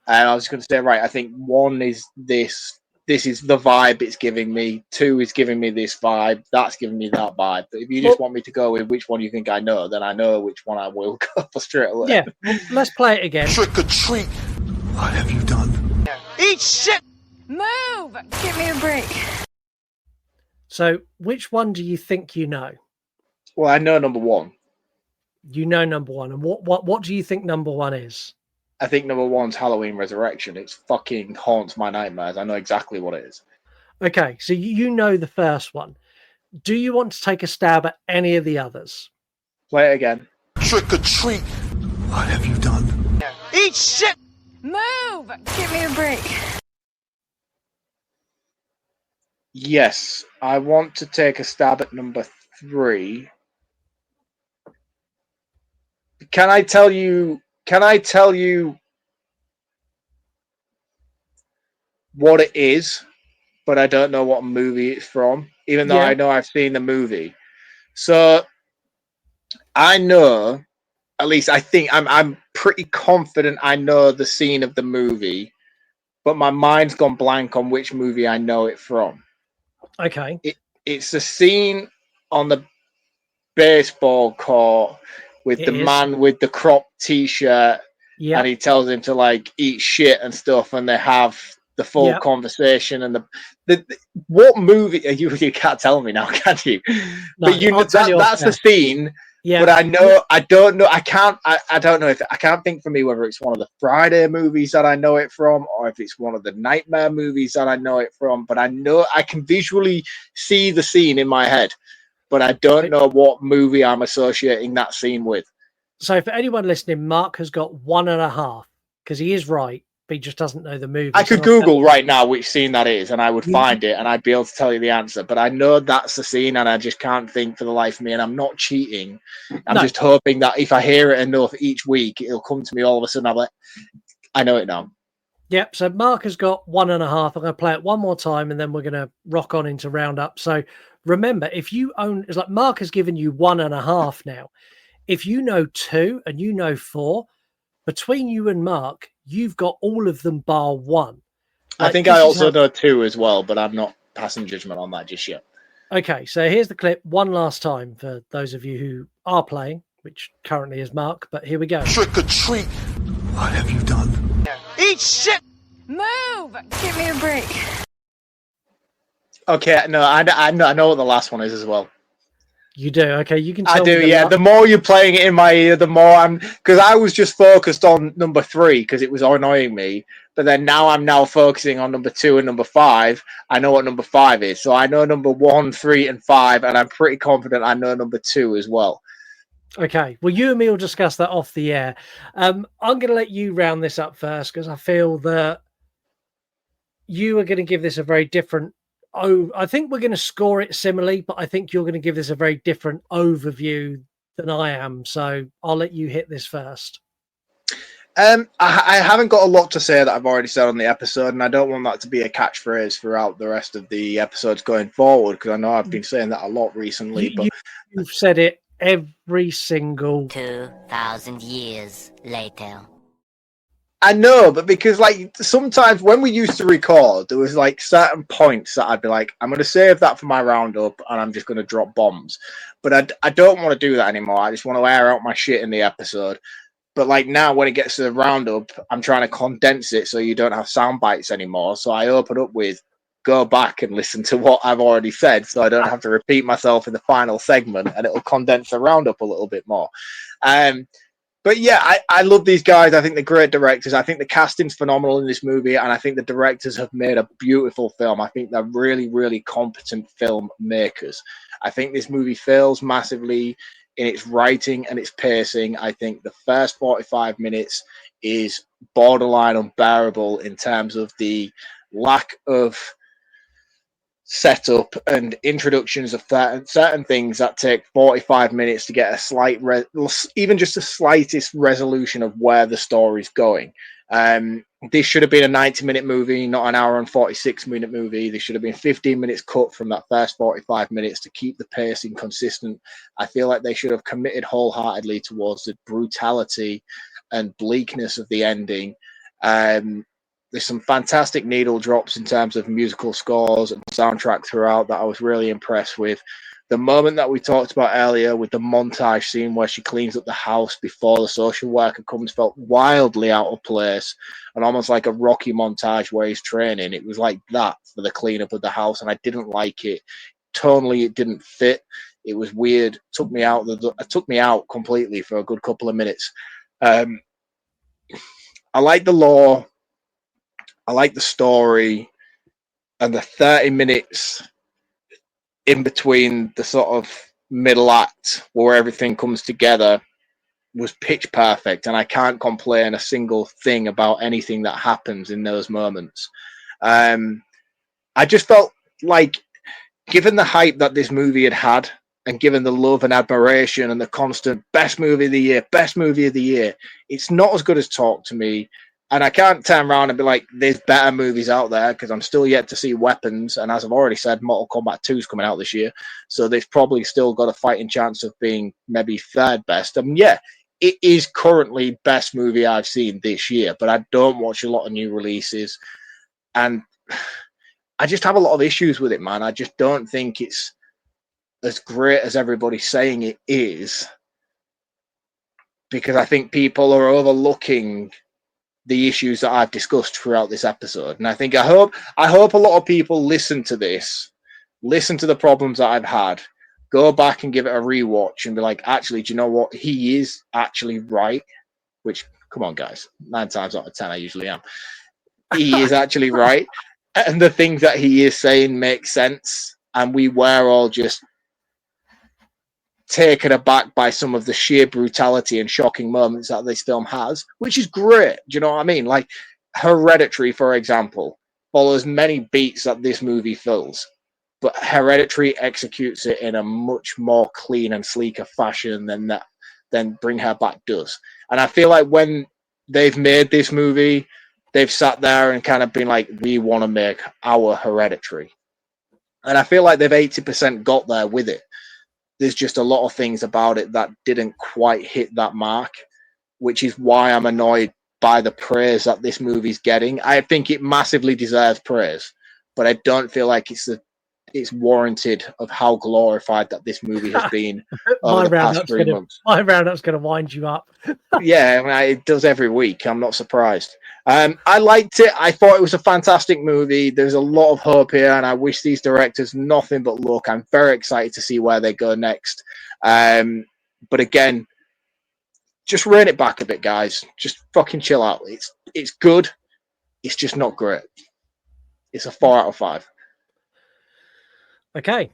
And I was going to say, right, I think 1 is this. This is the vibe it's giving me. 2 is giving me this vibe. That's giving me that vibe. But if you just want me to go with which one you think I know, then I know which one I will go for straight away. Yeah, well, let's play it again. Trick or treat. What have you done? Eat shit! Move! Give me a break. So, which one do you think you know? Well, I know number 1. You know number 1. And what do you think number 1 is? I think number 1's Halloween Resurrection. It fucking haunts my nightmares. I know exactly what it is. Okay, so you know the first one. Do you want to take a stab at any of the others? Play it again. Trick or treat. What have you done? Eat shit! Move! Give me a break. Yes, I want to take a stab at number 3. Can I tell you what it is, but I don't know what movie it's from, even though I know I've seen the movie. So I know, at least I think I'm pretty confident I know the scene of the movie, but my mind's gone blank on which movie I know it from. Okay. It's the scene on the baseball court with the man with the cropped t-shirt, and he tells him to like eat shit and stuff, and they have the full conversation. And the what movie you can't tell me now, can you? No, but you know that's the scene. Yeah, but I don't know. I don't know if I can't think for me whether it's one of the Friday movies that I know it from, or if it's one of the Nightmare movies that I know it from. But I know I can visually see the scene in my head, but I don't know what movie I'm associating that scene with. So for anyone listening, Mark has got 1.5 because he is right, but he just doesn't know the movie. I could Google right now which scene that is, and I would find it, and I'd be able to tell you the answer. But I know that's the scene, and I just can't think for the life of me. And I'm not cheating. I'm just hoping that if I hear it enough each week, it'll come to me all of a sudden. I'm like, I know it now. Yep. So Mark has got 1.5. I'm going to play it one more time, and then we're going to rock on into roundup. So remember, if you own, it's like Mark has given you 1.5 now. If you know 2 and you know 4, between you and Mark, you've got all of them bar 1. I think I also know 2 as well, but I'm not passing judgment on that just yet. Okay, so here's the clip one last time for those of you who are playing, which currently is Mark, but here we go. Trick or treat. What have you done? Eat shit! Move! Give me a break. Okay, no, I know what the last one is as well. You do? Okay, you can tell I do, yeah. The more you're playing it in my ear, the more I'm... Because I was just focused on number 3 because it was annoying me. But then now I'm focusing on number 2 and number 5. I know what number 5 is. So I know number 1, 3, and 5, and I'm pretty confident I know number 2 as well. Okay. Well, you and me will discuss that off the air. I'm going to let you round this up first because I feel that you are going to give this a very different. Oh, I think we're going to score it similarly, but I think you're going to give this a very different overview than I am. So I'll let you hit this first. I haven't got a lot to say that I've already said on the episode, and I don't want that to be a catchphrase throughout the rest of the episodes going forward, because I know I've been saying that a lot recently. You've said it every single 2,000 years later. I know, but because like sometimes when we used to record, there was like certain points that I'd be like, I'm going to save that for my roundup, and I'm just going to drop bombs. But I don't want to do that anymore. I just want to air out my shit in the episode. But like now, when it gets to the roundup, I'm trying to condense it so you don't have sound bites anymore. So I open up with go back and listen to what I've already said, so I don't have to repeat myself in the final segment, and it'll condense the roundup a little bit more. But yeah, I love these guys. I think they're great directors. I think the casting's phenomenal in this movie, and I think the directors have made a beautiful film. I think they're really, really competent filmmakers. I think this movie fails massively in its writing and its pacing. I think the first 45 minutes is borderline unbearable in terms of the lack of setup and introductions of certain things that take 45 minutes to get a slight, even just the slightest resolution of where the story's going. This should have been a 90-minute movie, not an hour and 46-minute movie. There should have been 15 minutes cut from that first 45 minutes to keep the pacing consistent. I feel like they should have committed wholeheartedly towards the brutality and bleakness of the ending. There's some fantastic needle drops in terms of musical scores and soundtrack throughout that I was really impressed with. The moment that we talked about earlier with the montage scene where she cleans up the house before the social worker comes felt wildly out of place and almost like a Rocky montage where he's training. It was like that for the cleanup of the house, and I didn't like it. Tonally, it didn't fit. It was weird. It took me out completely for a good couple of minutes. I like the lore. I like the story, and the 30 minutes in between the sort of middle act where everything comes together was pitch perfect, and I can't complain a single thing about anything that happens in those moments. I just felt like, given the hype that this movie had, and given the love and admiration and the constant best movie of the year, it's not as good as Talk to Me. And I can't turn around and be like, there's better movies out there, because I'm still yet to see Weapons. And as I've already said, Mortal Kombat 2 is coming out this year. So they've probably still got a fighting chance of being maybe third best. Yeah, it is currently best movie I've seen this year, but I don't watch a lot of new releases. And I just have a lot of issues with it, man. I just don't think it's as great as everybody's saying it is, because I think people are overlooking the issues that I've discussed throughout this episode. And I hope a lot of people listen to this, listen to the problems that I've had, go back and give it a rewatch and be like, actually, do you know what? He is actually right. Which, come on, guys, 9 times out of 10, I usually am. He is actually right. And the things that he is saying make sense. And we were all just taken aback by some of the sheer brutality and shocking moments that this film has, which is great. Do you know what I mean? Like Hereditary, for example, follows many beats that this movie fills, but Hereditary executes it in a much more clean and sleeker fashion than Bring Her Back does. And I feel like when they've made this movie, they've sat there and kind of been like, we want to make our Hereditary. And I feel like they've 80% got there with it. There's just a lot of things about it that didn't quite hit that mark, which is why I'm annoyed by the praise that this movie's getting. I think it massively deserves praise, but I don't feel like it's warranted of how glorified that this movie has been over the past 3 months. My roundup's going to wind you up. Yeah, I mean, it does every week. I'm not surprised. I liked it. I thought it was a fantastic movie. There's a lot of hope here, and I wish these directors nothing but luck. I'm very excited to see where they go next. But again, just rein it back a bit, guys. Just fucking chill out. It's good. It's just not great. It's a 4 out of 5. Okay.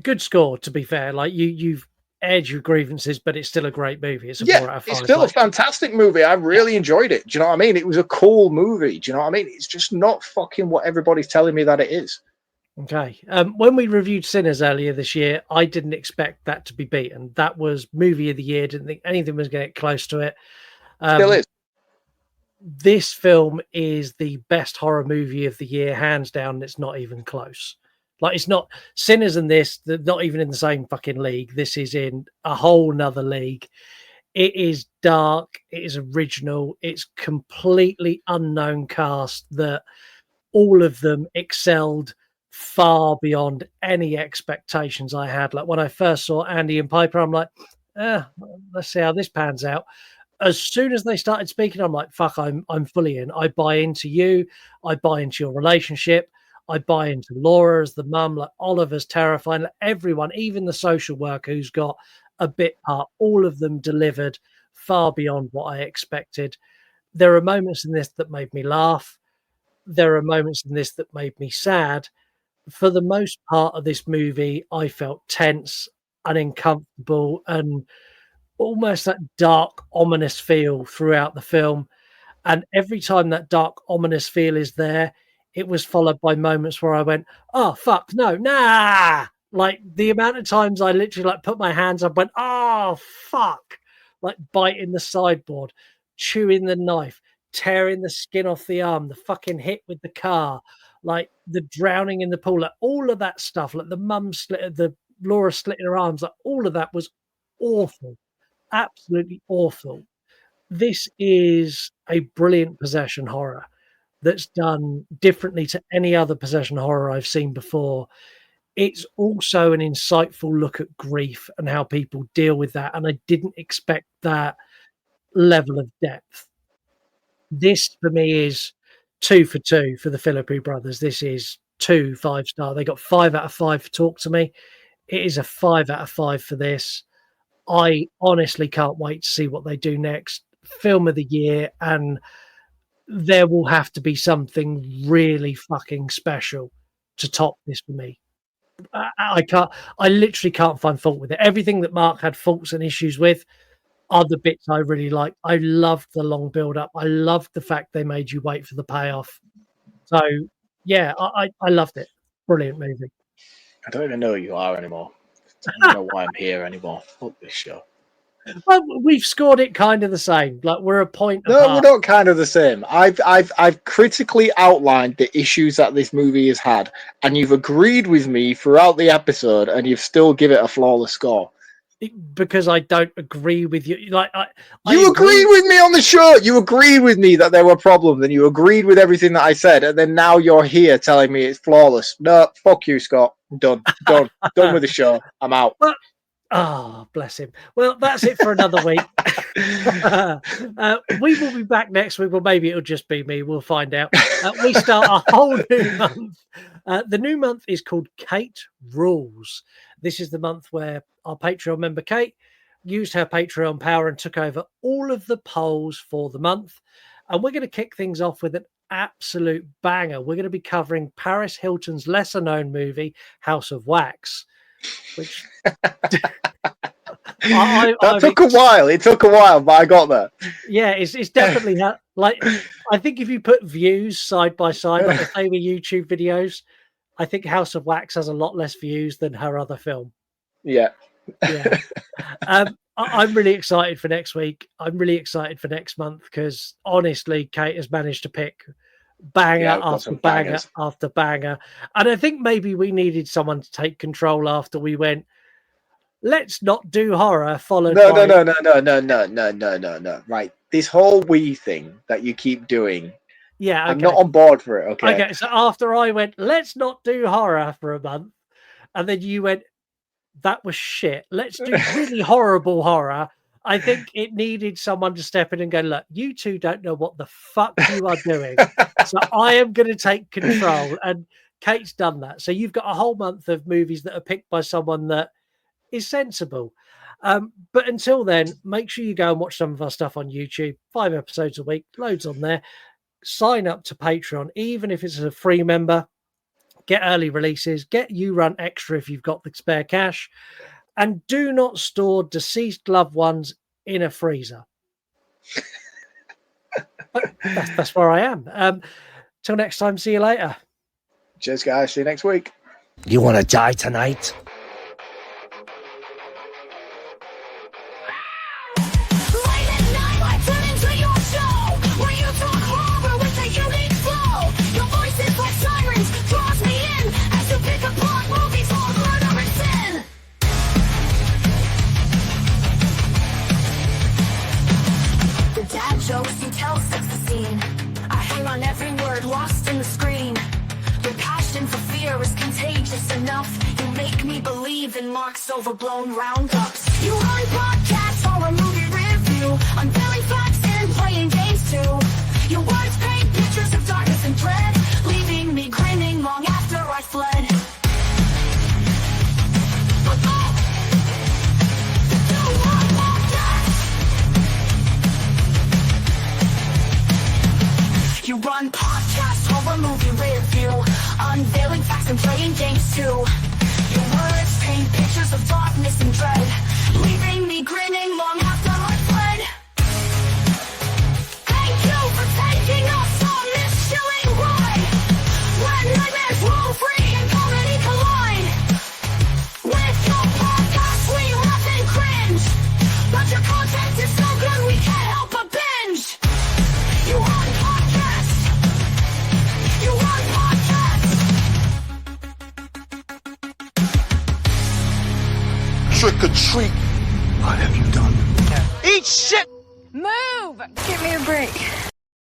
Good score, to be fair. Like you've aired your grievances, but it's still a great movie. It's a 4 out of 5. It's still a fantastic movie. I really enjoyed it. Do you know what I mean? It was a cool movie. Do you know what I mean? It's just not fucking what everybody's telling me that it is. Okay. When we reviewed Sinners earlier this year, I didn't expect that to be beaten. That was movie of the year. Didn't think anything was going to get close to it. Still is. This film is the best horror movie of the year, hands down. It's not even close. Like, it's not Sinners and this, they're not even in the same fucking league. This is in a whole nother league. It is dark. It is original. It's completely unknown cast that all of them excelled far beyond any expectations I had. Like when I first saw Andy and Piper, I'm like, let's see how this pans out. As soon as they started speaking, I'm like, fuck, I'm fully in. I buy into you. I buy into your relationship. I buy into Laura as the mum. Like Oliver's terrifying. Like, everyone, even the social worker who's got a bit part, all of them delivered far beyond what I expected. There are moments in this that made me laugh. There are moments in this that made me sad. For the most part of this movie, I felt tense and uncomfortable and almost that dark, ominous feel throughout the film. And every time that dark, ominous feel is there, it was followed by moments where I went, oh, fuck, no, nah. Like the amount of times I literally like put my hands up, went, oh, fuck. Like biting the sideboard, chewing the knife, tearing the skin off the arm, the fucking hit with the car, like the drowning in the pool, like all of that stuff, like the mum slit, the Laura slitting her arms, like all of that was awful. Absolutely awful. This is a brilliant possession horror that's done differently to any other possession horror I've seen before. It's also an insightful look at grief and how people deal with that. And I didn't expect that level of depth. This for me is 2 for 2 for the Philippou brothers. This is 2 5-star. They got 5 out of 5 for Talk to Me. It is a 5 out of 5 for this. I honestly can't wait to see what they do next. Film of the year, and there will have to be something really fucking special to top this for me. I literally can't find fault with it. Everything that Mark had faults and issues with are the bits I really like. I loved the long build up. I loved the fact they made you wait for the payoff. So yeah, I loved it. Brilliant movie. I don't even know who you are anymore. I don't know why I'm here anymore. Fuck this show. Well, we've scored it kind of the same. Like we're a point No, apart. we're not kind of the same. I've critically outlined the issues that this movie has had, and you've agreed with me throughout the episode, and you've still give it a flawless score. Because I don't agree with you. Like you agreed with me on the show. You agreed with me that there were problems, and you agreed with everything that I said, and then now you're here telling me it's flawless. No, fuck you, Scott. I'm done. Done with the show. I'm out. Well, oh, bless him. Well, that's it for another week. We will be back next week. Well, maybe it'll just be me. We'll find out. We start a whole new month. The new month is called Kate Rules. This is the month where our Patreon member Kate used her Patreon power and took over all of the polls for the month. And we're going to kick things off with an absolute banger. We're going to be covering Paris Hilton's lesser known movie, House of Wax, which that took a while. It took a while, but I got there. Yeah, it's definitely like I think if you put views side by side, like the same with YouTube videos, I think House of Wax has a lot less views than her other film. Yeah. I'm really excited for next week. I'm really excited for next month because honestly, Kate has managed to pick banger after banger after banger. And I think maybe we needed someone to take control after we went, let's not do horror followed by... No. Right. This whole we thing that you keep doing. Yeah. Okay. I'm not on board for it. Okay. So after I went, let's not do horror for a month. And then you went, that was shit. Let's do really horrible horror. I think it needed someone to step in and go, look, you two don't know what the fuck you are doing. So I am going to take control. And Kate's done that. So you've got a whole month of movies that are picked by someone that is sensible. But until then, make sure you go and watch some of our stuff on YouTube. 5 episodes a week, loads on there. sign up to Patreon, even if it's a free member. Get early releases, get You Run Extra if you've got the spare cash, and do not store deceased loved ones in a freezer. That's where I am. Till next time, see you later. Cheers, guys. See you next week. You want to die tonight? Late at night, I tune into your show, where you talk horror with a unique flow. Your voice is like sirens, draws me in, as you pick apart movies all murder and sin. The dad jokes you tell sets the scene. I hang on every word lost in the screen. Your passion for fear is contagious enough. You make me believe in Marc's overblown roundups. You run podcasts or a movie review, unveiling facts and playing games too. Your words paint pictures of darkness and dread, leaving me grinning long after I fled. You run podcasts, horror movie review, unveiling facts and playing games too. Your words paint pictures of darkness and dread, leaving me grinning long after I fled. Thank you for taking us on this chilling ride, when nightmares roll free and comedy collide. With your podcast we laugh and cringe, but your content is so good we can't help but binge. You run podcasts. You run podcasts. Trick or treat. What have you done? Eat shit. Move. Give me a break.